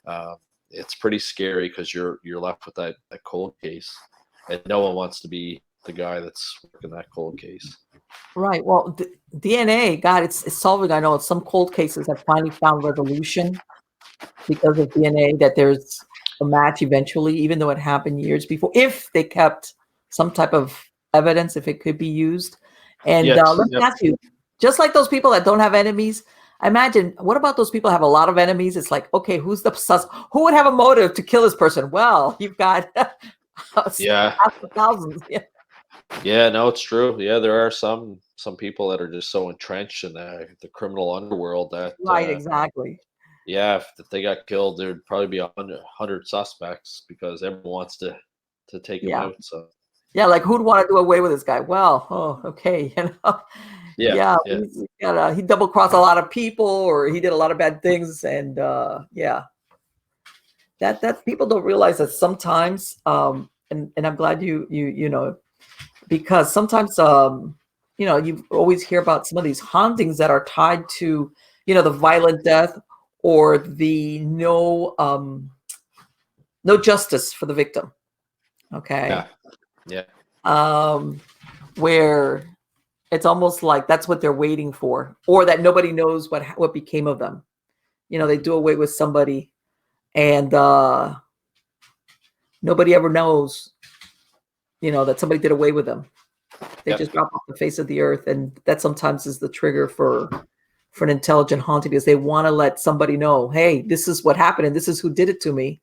uh, it's pretty scary, because you're left with that cold case, and no one wants to be the guy that's working that cold case. Right. Well, DNA, God, it's solving. I know some cold cases have finally found resolution because of DNA, that there's a match eventually, even though it happened years before, if they kept some type of evidence, if it could be used. And Yes. let me Yep. ask you, just like those people that don't have enemies, I imagine, what about those people that have a lot of enemies? It's like, okay, who would have a motive to kill this person? Well, you've got Yeah. thousands. Yeah. Yeah, no, it's true. Yeah, there are some people that are just so entrenched in the criminal underworld that Right, exactly. yeah, if they got killed, there'd probably be 100 suspects, because everyone wants to take them Yeah. out. So Yeah, like who'd want to do away with this guy? Well, oh, okay, yeah, yeah, yeah, he double crossed a lot of people, or he did a lot of bad things, and yeah, that people don't realize that sometimes, and I'm glad you know, because sometimes, you always hear about some of these hauntings that are tied to, the violent death, or the no justice for the victim. yeah, Okay, yeah, um, where it's almost like that's what they're waiting for, or that nobody knows what became of them. They do away with somebody, and nobody ever knows, that somebody did away with them. They yep, just drop off the face of the earth, and that sometimes is the trigger for for an intelligent haunting because they want to let somebody know, hey, this is what happened and this is who did it to me.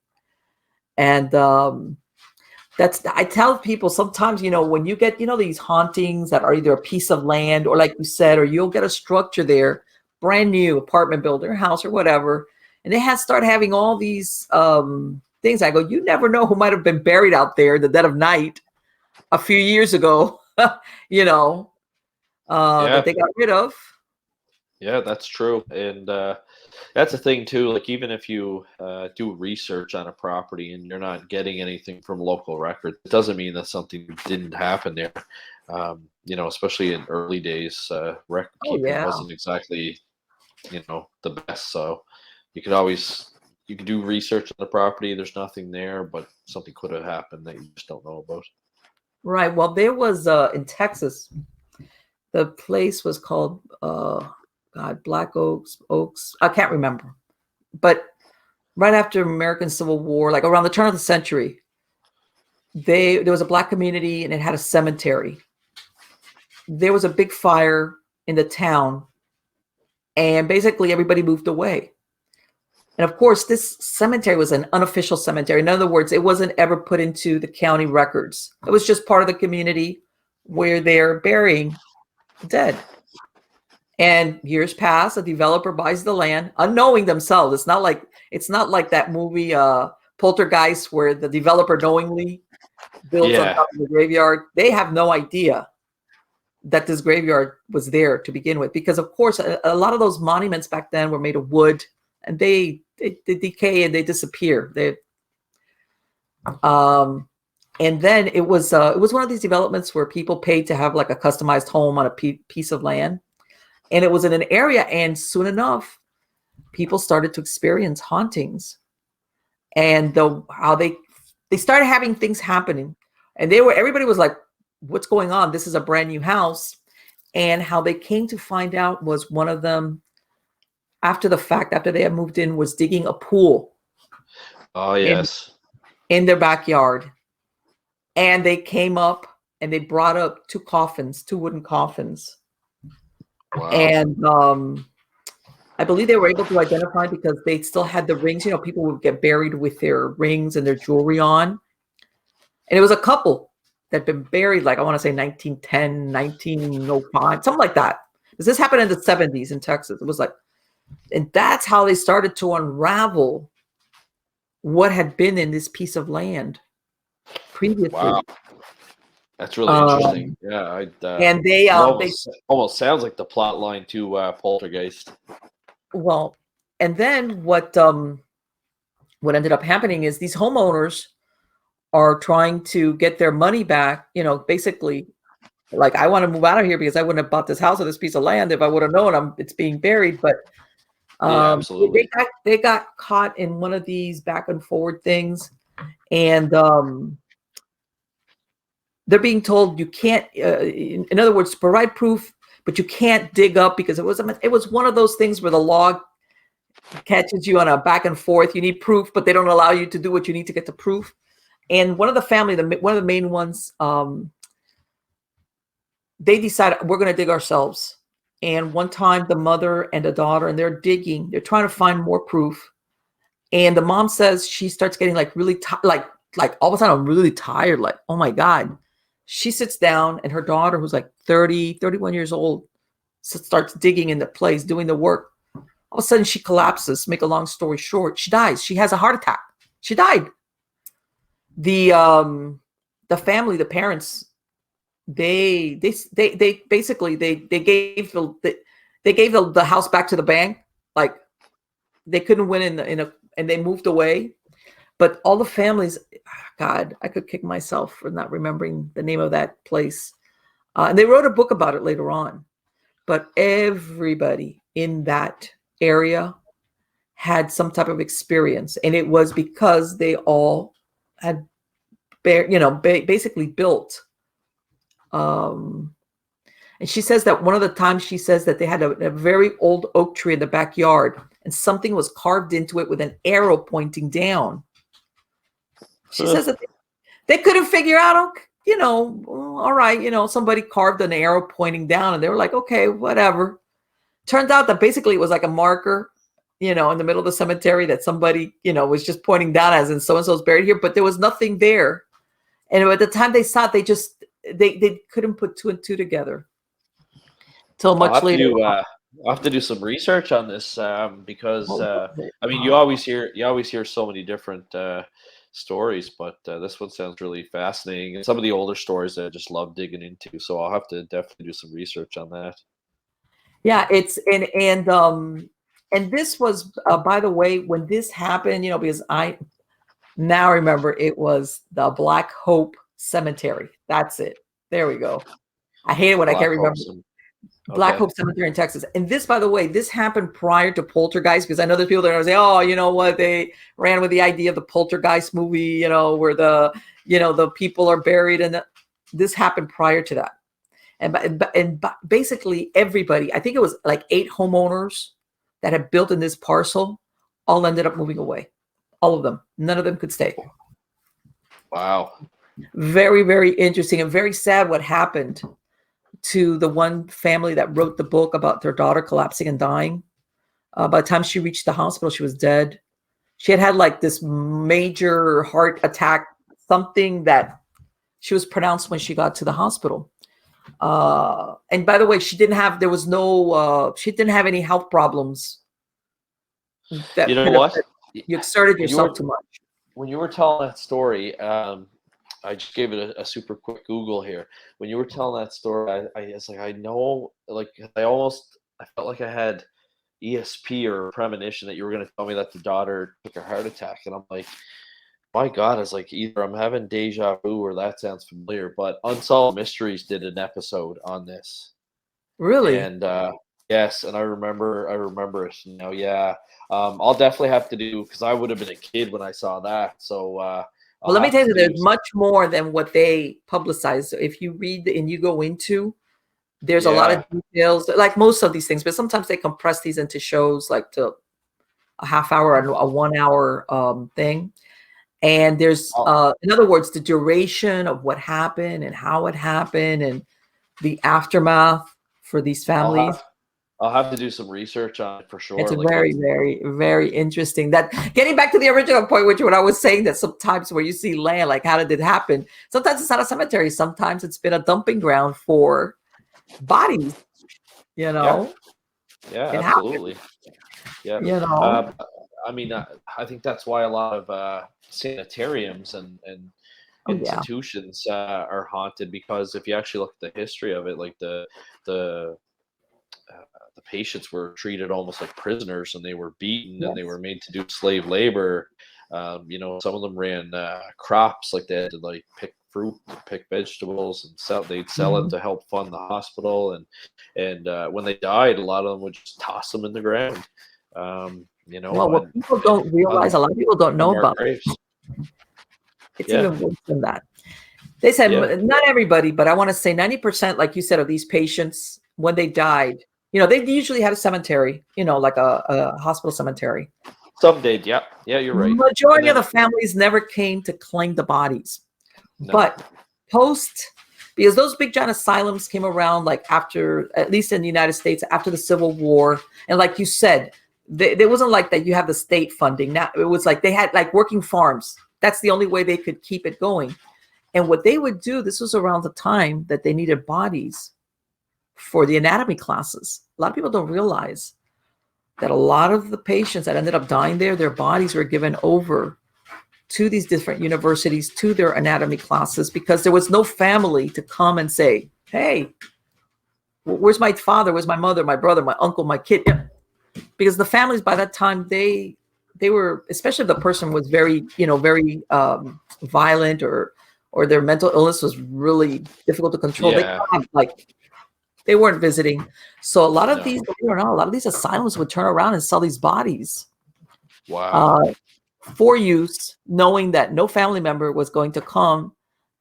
And I tell people sometimes, when you get, these hauntings that are either a piece of land or like you said, or you'll get a structure there, brand new apartment building or house or whatever. And they start having all these things. I go, you never know who might have been buried out there in the dead of night a few years ago, that they got rid of. Yeah, that's true. And that's the thing too. Like even if you do research on a property and you're not getting anything from local records, it doesn't mean that something didn't happen there. Especially in early days, record keeping wasn't exactly, the best. So you could do research on the property. There's nothing there, but something could have happened that you just don't know about. Right. Well, there was in Texas, the place was called Black Oaks. I can't remember, but right after American Civil War, like around the turn of the century, there was a Black community and it had a cemetery. There was a big fire in the town, and basically everybody moved away. And of course, this cemetery was an unofficial cemetery. In other words, it wasn't ever put into the county records. It was just part of the community where they're burying the dead. And years pass, a developer buys the land, unknowing themselves. It's not like that movie Poltergeist, where the developer knowingly builds on top of the graveyard. They have no idea that this graveyard was there to begin with, because of course a lot of those monuments back then were made of wood, and they decay and they disappear. And then it was one of these developments where people paid to have like a customized home on a piece of land. And it was in an area, and soon enough, people started to experience hauntings, and how they started having things happening, and everybody was like, "What's going on? This is a brand new house." And how they came to find out was one of them, after the fact, after they had moved in, was digging a pool. Oh yes, in their backyard, and they came up and they brought up two wooden coffins. Wow. And I believe they were able to identify because they still had the rings. People would get buried with their rings and their jewelry on. And it was a couple that had been buried, like I want to say 1910, 1905, something like that. Because this happened in the 70s in Texas. It was like, and that's how they started to unravel what had been in this piece of land previously. Wow. That's really interesting. Yeah, and they almost sounds like the plot line to Poltergeist. Well, and then what ended up happening is these homeowners are trying to get their money back. Basically, like, I want to move out of here because I wouldn't have bought this house or this piece of land if I would have known it's being buried. But absolutely, they got caught in one of these back and forward things, and they're being told you can't, in other words, provide proof, but you can't dig up, because it was one of those things where the law catches you on a back and forth. You need proof, but they don't allow you to do what you need to get to proof. And one of the family, one of the main ones, they decided, we're going to dig ourselves. And one time the mother and the daughter, and they're digging, they're trying to find more proof. And the mom says she starts getting like really like all of a sudden, I'm really tired. Like, oh my God. She sits down, and her daughter, who's like 30, 31 years old, starts digging in the place, doing the work. All of a sudden she collapses. Make a long story short, she dies. She has a heart attack. She died. The family, the parents, they basically gave the house back to the bank. Like, they couldn't win and they moved away. But all the families, God, I could kick myself for not remembering the name of that place. And they wrote a book about it later on. But everybody in that area had some type of experience. And it was because they all had, basically built. And she says that one of the times, she says that they had a very old oak tree in the backyard, and something was carved into it with an arrow pointing down. She says that they couldn't figure out, all right, somebody carved an arrow pointing down, and they were like, okay, whatever. Turns out that basically it was like a marker, in the middle of the cemetery that somebody, was just pointing down as in so-and-so's buried here, but there was nothing there. And at the time they saw it, they couldn't put two and two together till much later. I'll have to do some research on this because you always hear so many different stories, but this one sounds really fascinating. And some of the older stories I just love digging into, so I'll have to definitely do some research on that. Yeah, it's and this was by the way, when this happened, because I now remember it was the Black Hope Cemetery. That's it. There we go. I hate it when I can't remember. Black Hope Cemetery in Texas. And this, by the way, this happened prior to Poltergeist, because I know there's people that are going to say, oh, you know what? They ran with the idea of the Poltergeist movie, where the people are buried. And this happened prior to that. And basically everybody, I think it was like 8 homeowners that had built in this parcel, all ended up moving away. All of them. None of them could stay. Wow. Very, very interesting and very sad what happened to the one family that wrote the book about their daughter collapsing and dying. By the time she reached the hospital, she was dead. She had like this major heart attack, something that she was pronounced when she got to the hospital. And by the way, she didn't have any health problems. You know what? You exerted yourself too much. When you were telling that story, I just gave it a super quick Google here. When you were telling that story, I was like, I know, like I felt like I had ESP or a premonition that you were going to tell me that the daughter took a heart attack. And I'm like, my God, it's like either I'm having deja vu or that sounds familiar. But Unsolved Mysteries did an episode on this. Really? And yes, and I remember it now. Yeah, I'll definitely have to do, because I would have been a kid when I saw that. So well, let me tell you, there's much more than what they publicize. So if you read and you go into, there's a lot of details, like most of these things, but sometimes they compress these into shows, like to a half hour or a 1 hour thing. And there's, in other words, the duration of what happened and how it happened and the aftermath for these families. I'll have to do some research on it for sure. It's very, very, very interesting. That getting back to the original point, which what I was saying, that sometimes where you see land, like how did it happen? Sometimes it's not a cemetery. Sometimes it's been a dumping ground for bodies. Yeah, absolutely. Yeah. I think that's why a lot of sanitariums and institutions are haunted, because if you actually look at the history of it, like the patients were treated almost like prisoners, and they were beaten and they were made to do slave labor. Some of them ran crops, like they had to like pick fruit, pick vegetables, and they'd sell it to help fund the hospital. And when they died, a lot of them would just toss them in the ground. What people don't realize, a lot of people don't know about it. It's even worse than that. They said not everybody, but I want to say 90%, like you said, of these patients, when they died, they usually had a cemetery, like a hospital cemetery. Some did, yeah, you're right. Majority of the families never came to claim the bodies, but because those big giant asylums came around like after, at least in the United States, after the Civil War, and like you said, there wasn't like that you have the state funding. Now it was like they had like working farms. That's the only way they could keep it going. And what they would do, this was around the time that they needed bodies for the anatomy classes. A lot of people don't realize that a lot of the patients that ended up dying there, their bodies were given over to these different universities, to their anatomy classes, because there was no family to come and say, hey, where's my father? Where's my mother, my brother, my uncle, my kid? Because the families by that time, they were, especially if the person was very violent or their mental illness was really difficult to control. They weren't visiting. So a lot of these, a lot of these asylums would turn around and sell these bodies. Wow. For use, knowing that no family member was going to come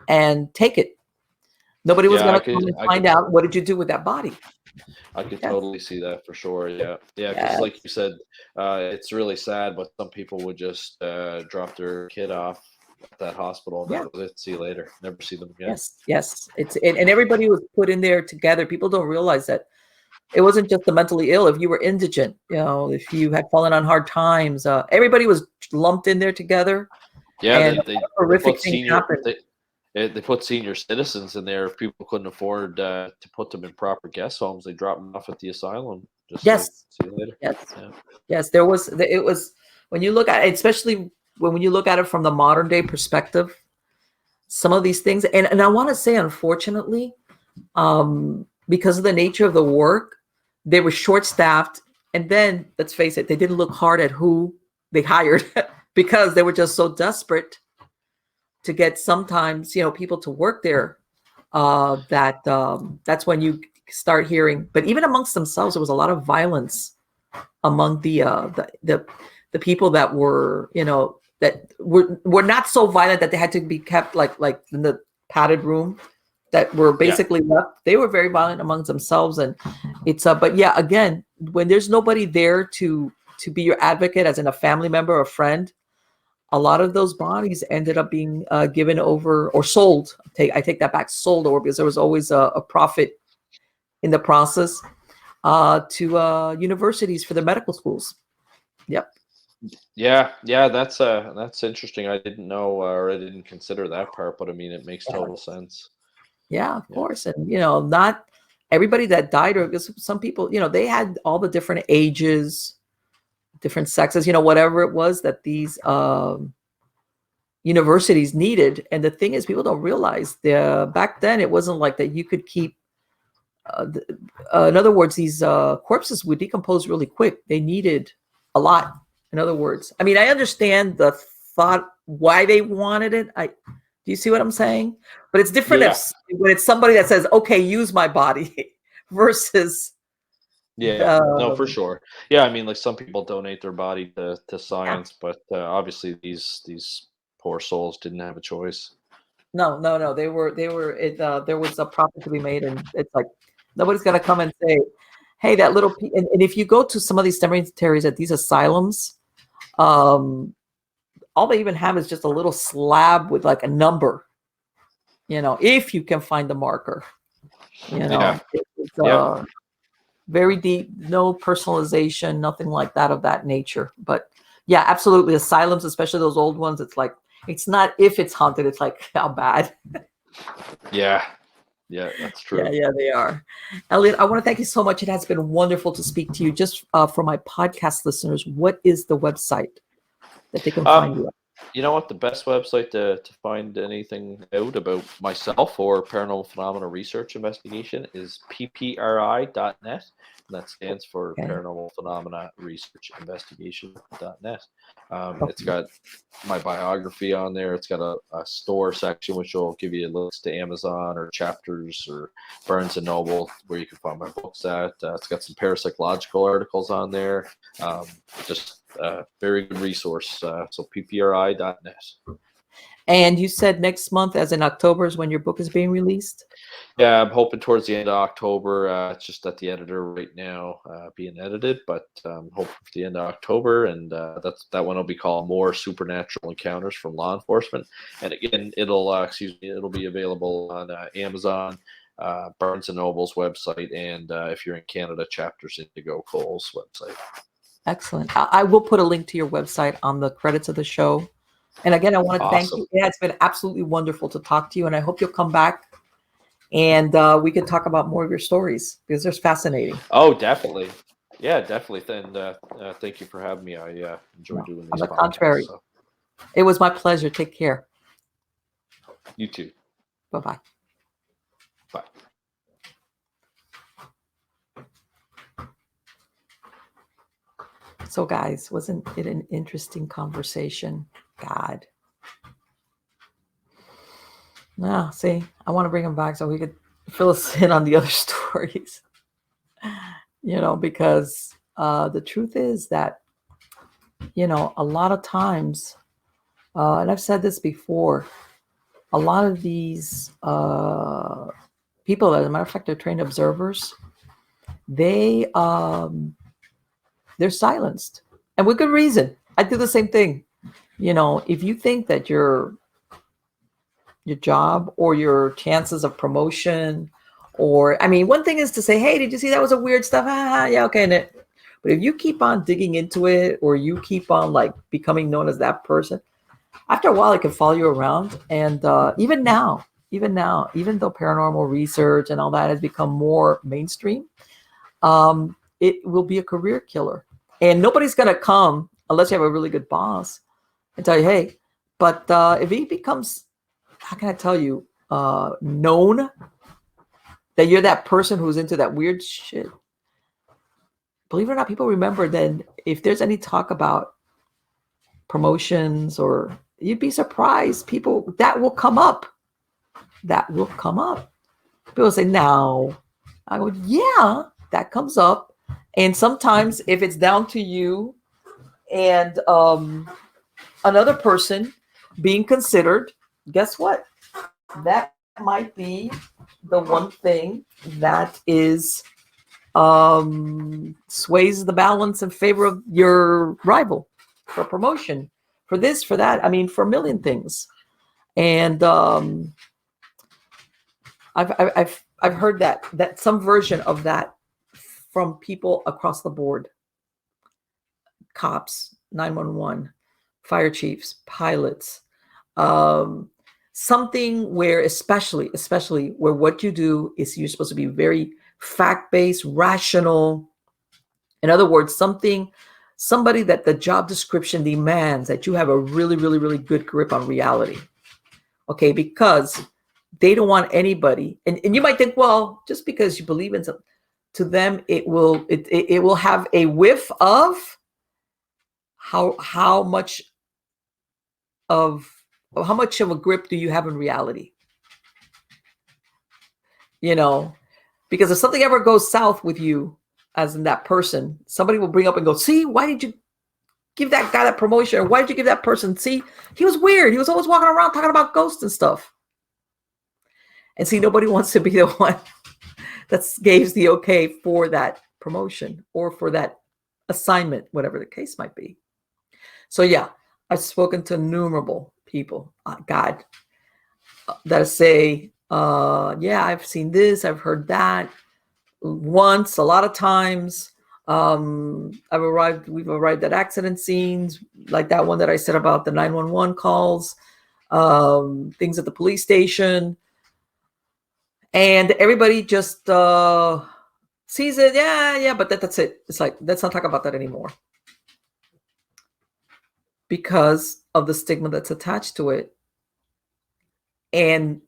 and take it. Nobody was going to come and find out, what did you do with that body? I could totally see that for sure. Yeah. Because like you said, it's really sad, but some people would just drop their kid off at that hospital and that was it. See you later. Never see them again. Yes. And everybody was put in there together. People don't realize that It wasn't just the mentally ill. If you were indigent, if you had fallen on hard times, everybody was lumped in there together. Yeah, And they horrific put things happened. they put senior citizens in there. If people couldn't afford to put them in proper guest homes, they dropped them off at the asylum. Just say, Yes, see you later. yes, Yeah. yes. It was when you look at it, especially when you look at it from the modern day perspective, some of these things, and I want to say, unfortunately, because of the nature of the work, they were short staffed. And then let's face it, they didn't look hard at who they hired because they were just so desperate to get sometimes, people to work there. That's when you start hearing, but even amongst themselves, there was a lot of violence among the people that were, that were not so violent that they had to be kept like in the padded room that were basically left. They were very violent amongst themselves. And it's but yeah, again, when there's nobody there to be your advocate, as in a family member or a friend, a lot of those bodies ended up being given over or sold. I take that back, sold over, because there was always a profit in the process to universities for the medical schools. Yep. Yeah, that's interesting. I didn't know, or I didn't consider that part, but I mean, it makes total sense. Yeah, of Yeah. course. And, not everybody that died, or because some people, they had all the different ages, different sexes, whatever it was that these universities needed. And the thing is, people don't realize back then it wasn't like that you could keep, in other words, these corpses would decompose really quick. They needed a lot. In other words, I mean, I understand the thought why they wanted it. Do you see what I'm saying? But it's different when it's somebody that says, "Okay, use my body," versus. No, for sure. Yeah, I mean, like some people donate their body to science, but obviously these poor souls didn't have a choice. No. They were. There was a profit to be made, and it's like nobody's gonna come and say, "Hey, that little." And if you go to some of these cemeteries at these asylums, all they even have is just a little slab with like a number. If you can find the marker. It's very deep, no personalization, nothing like that of that nature. But yeah, absolutely. Asylums, especially those old ones, it's like, it's not if it's haunted, it's like how bad. Yeah, that's true. Yeah, they are. Elliott, I want to thank you so much. It has been wonderful to speak to you. Just for my podcast listeners, what is the website that they can find you at? You know what? The best website to find anything out about myself or paranormal phenomena research investigation is ppri.net. And that stands for Paranormal Phenomena Research Investigation.net. It's got my biography on there. It's got a store section which will give you links to Amazon or Chapters or Barnes and Noble where you can find my books at. It's got some parapsychological articles on there. Just very good resource. So ppri.net. And you said next month, as in October, is when your book is being released? Yeah, I'm hoping towards the end of October. It's just at the editor right now, being edited, but hoping for the end of October, and that one will be called "More Supernatural Encounters from Law Enforcement." And again, it'll be available on Amazon, Barnes and Noble's website, and if you're in Canada, Chapters Indigo Cole's website. Excellent. I will put a link to your website on the credits of the show. And again, I want to thank you. Yeah, it's been absolutely wonderful to talk to you, and I hope you'll come back and we can talk about more of your stories because they're fascinating. Oh, definitely. Yeah, definitely. And thank you for having me. I enjoy doing these. On the contrary, so. It was my pleasure. Take care. You too. Bye-bye. Bye. So, guys, wasn't it an interesting conversation? God. Now, see, I want to bring him back so we could fill us in on the other stories. Because the truth is that, a lot of times, and I've said this before, a lot of these people, as a matter of fact, they're trained observers, they're silenced, and with good reason. I do the same thing. If you think that your job or your chances of promotion Or, I mean, one thing is to say, hey, did you see that was a weird stuff? Yeah, okay. But if you keep on digging into it, or you keep on like becoming known as that person, after a while it can follow you around. And even now, even though paranormal research and all that has become more mainstream, it will be a career killer. And nobody's going to come unless you have a really good boss and tell you, hey, but if he becomes, how can I tell you, known that you're that person who's into that weird shit, believe it or not, people remember. Then if there's any talk about promotions, or you'd be surprised, people, that will come up. That will come up. People say, no. I go, yeah, that comes up. And sometimes if it's down to you and another person being considered, guess what? That might be the one thing that is sways the balance in favor of your rival for promotion, for this, for that. I mean, for a million things. And I've heard that some version of that from people across the board: cops, 911, fire chiefs, pilots. Something where, especially where what you do is you're supposed to be very fact-based, rational. In other words, somebody that the job description demands that you have a really, really, really good grip on reality. Okay, because they don't want anybody, and you might think, well, just because you believe in something, to them it will have a whiff of how much of a grip do you have in reality? You know, because if something ever goes south with you, as in that person, somebody will bring up and go, see, why did you give that guy that promotion? Or why did you give that person? See, he was weird. He was always walking around talking about ghosts and stuff. And see, nobody wants to be the one that gives the okay for that promotion or for that assignment, whatever the case might be. So yeah, I've spoken to innumerable people, God, that say, yeah, I've seen this, I've heard that once, a lot of times. We've arrived at accident scenes, like that one that I said about the 911 calls, things at the police station. And everybody just sees it. Yeah, but that's it. It's like, let's not talk about that anymore, because of the stigma that's attached to it. And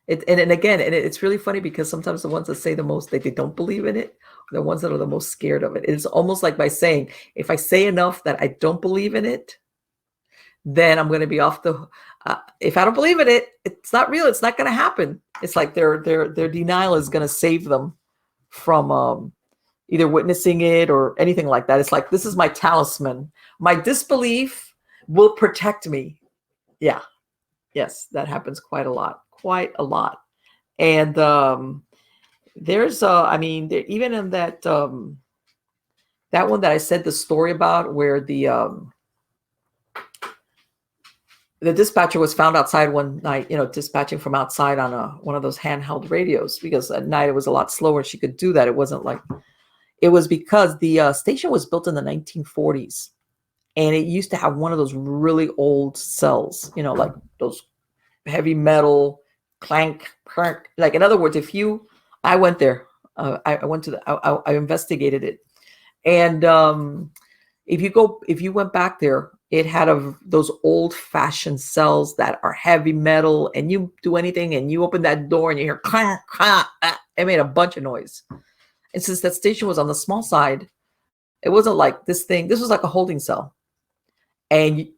it's really funny, because sometimes the ones that say the most, they don't believe in it, are the ones that are the most scared of it. It's almost like by saying, if I say enough that I don't believe in it, then I'm going to be off the. If I don't believe in it, it's not real. It's not going to happen. It's like their denial is going to save them from either witnessing it or anything like that. It's like, this is my talisman. My disbelief will protect me. Yeah. Yes, that happens quite a lot. And there's even in that that one that I said the story about, where the dispatcher was found outside one night, dispatching from outside on one of those handheld radios, because at night it was a lot slower. She could do that. It wasn't like, it was because the station was built in the 1940s, and it used to have one of those really old cells, like those heavy metal clank. Like, in other words, I went there, I went to I investigated it. And if you went back there, it had those old-fashioned cells that are heavy metal, and you do anything and you open that door and you hear clank, clank, it made a bunch of noise. And since that station was on the small side, it wasn't like this thing. This was like a holding cell. And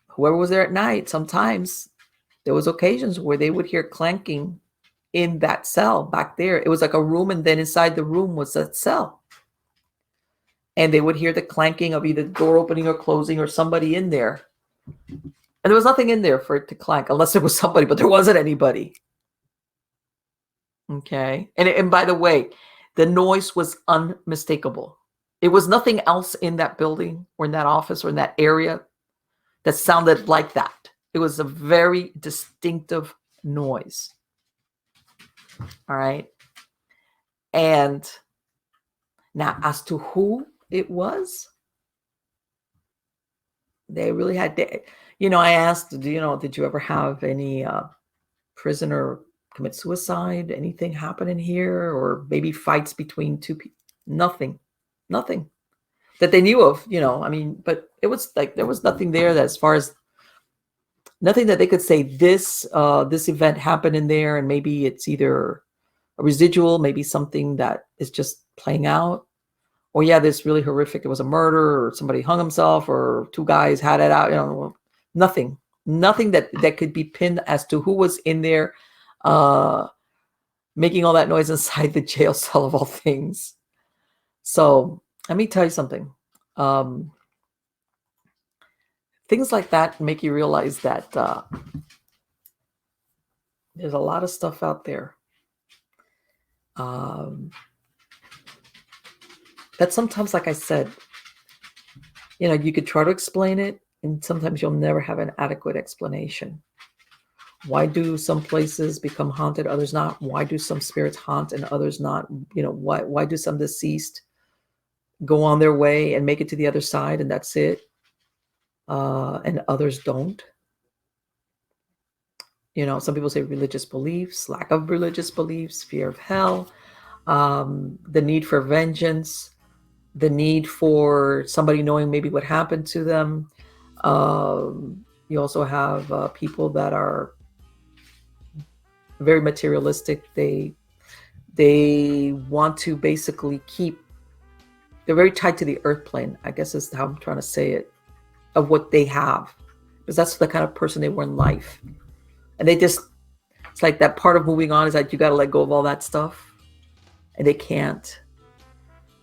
whoever was there at night, sometimes there was occasions where they would hear clanking in that cell back there. It was like a room, and then inside the room was that cell. And they would hear the clanking of either door opening or closing, or somebody in there. And there was nothing in there for it to clank, unless there was somebody, but there wasn't anybody. Okay. And by the way, the noise was unmistakable. It was nothing else in that building or in that office or in that area that sounded like that. It was a very distinctive noise. All right. And now, as to who it was, they really had, I asked, did you ever have any prisoner commit suicide? Anything happen in here? Or maybe fights between two people? Nothing that they knew of, but it was like, there was nothing there that, as far as nothing that they could say this event happened in there, and maybe it's either a residual, maybe something that is just playing out, or this really horrific, it was a murder, or somebody hung himself, or two guys had it out, nothing that could be pinned as to who was in there making all that noise inside the jail cell of all things. So let me tell you something. Things like that make you realize that there's a lot of stuff out there that sometimes, like I said, you could try to explain it, and sometimes you'll never have an adequate explanation. Why do some places become haunted, others not? Why do some spirits haunt and others not? Why do some deceased go on their way and make it to the other side and that's it, and others don't? Some people say religious beliefs, lack of religious beliefs, fear of hell, the need for vengeance, the need for somebody knowing maybe what happened to them. You also have people that are very materialistic. They want to basically they're very tied to the earth plane, I guess is how I'm trying to say it, of what they have, because that's the kind of person they were in life. And it's like that part of moving on is that you got to let go of all that stuff, and they can't.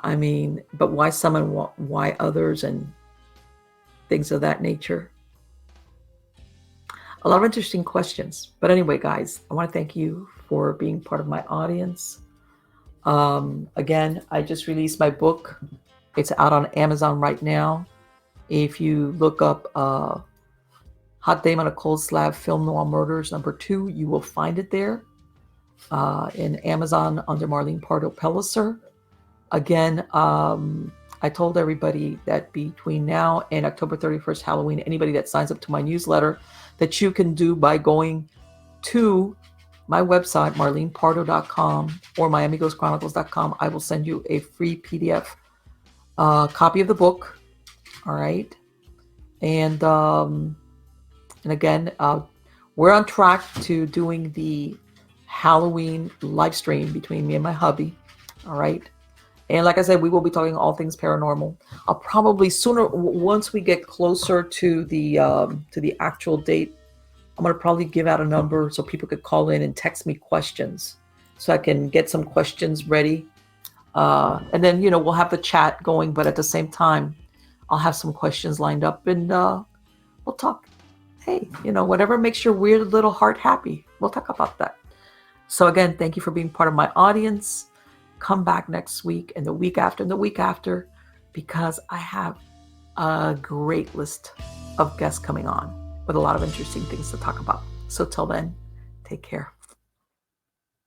But why some and why others, and things of that nature. A lot of interesting questions. But anyway, guys, I want to thank you for being part of my audience. Again, I just released my book. It's out on Amazon right now. If you look up Hot Dame on a Cold Slab, Film Noir Murders #2, you will find it there in Amazon under Marlene Pardo Pellicer. Again, I told everybody that between now and October 31st, Halloween, anybody that signs up to my newsletter, that you can do by going to my website, marlenepardo.com or miamighostchronicles.com. I will send you a free PDF copy of the book. All right. And again, we're on track to doing the Halloween live stream between me and my hubby. All right. And like I said, we will be talking all things paranormal. I'll probably once we get closer to the actual date, I'm going to probably give out a number so people could call in and text me questions, so I can get some questions ready. And then, we'll have the chat going, but at the same time, I'll have some questions lined up, and we'll talk. Hey, whatever makes your weird little heart happy, we'll talk about that. So again, thank you for being part of my audience. Come back next week and the week after and the week after, because I have a great list of guests coming on with a lot of interesting things to talk about. So till then, take care.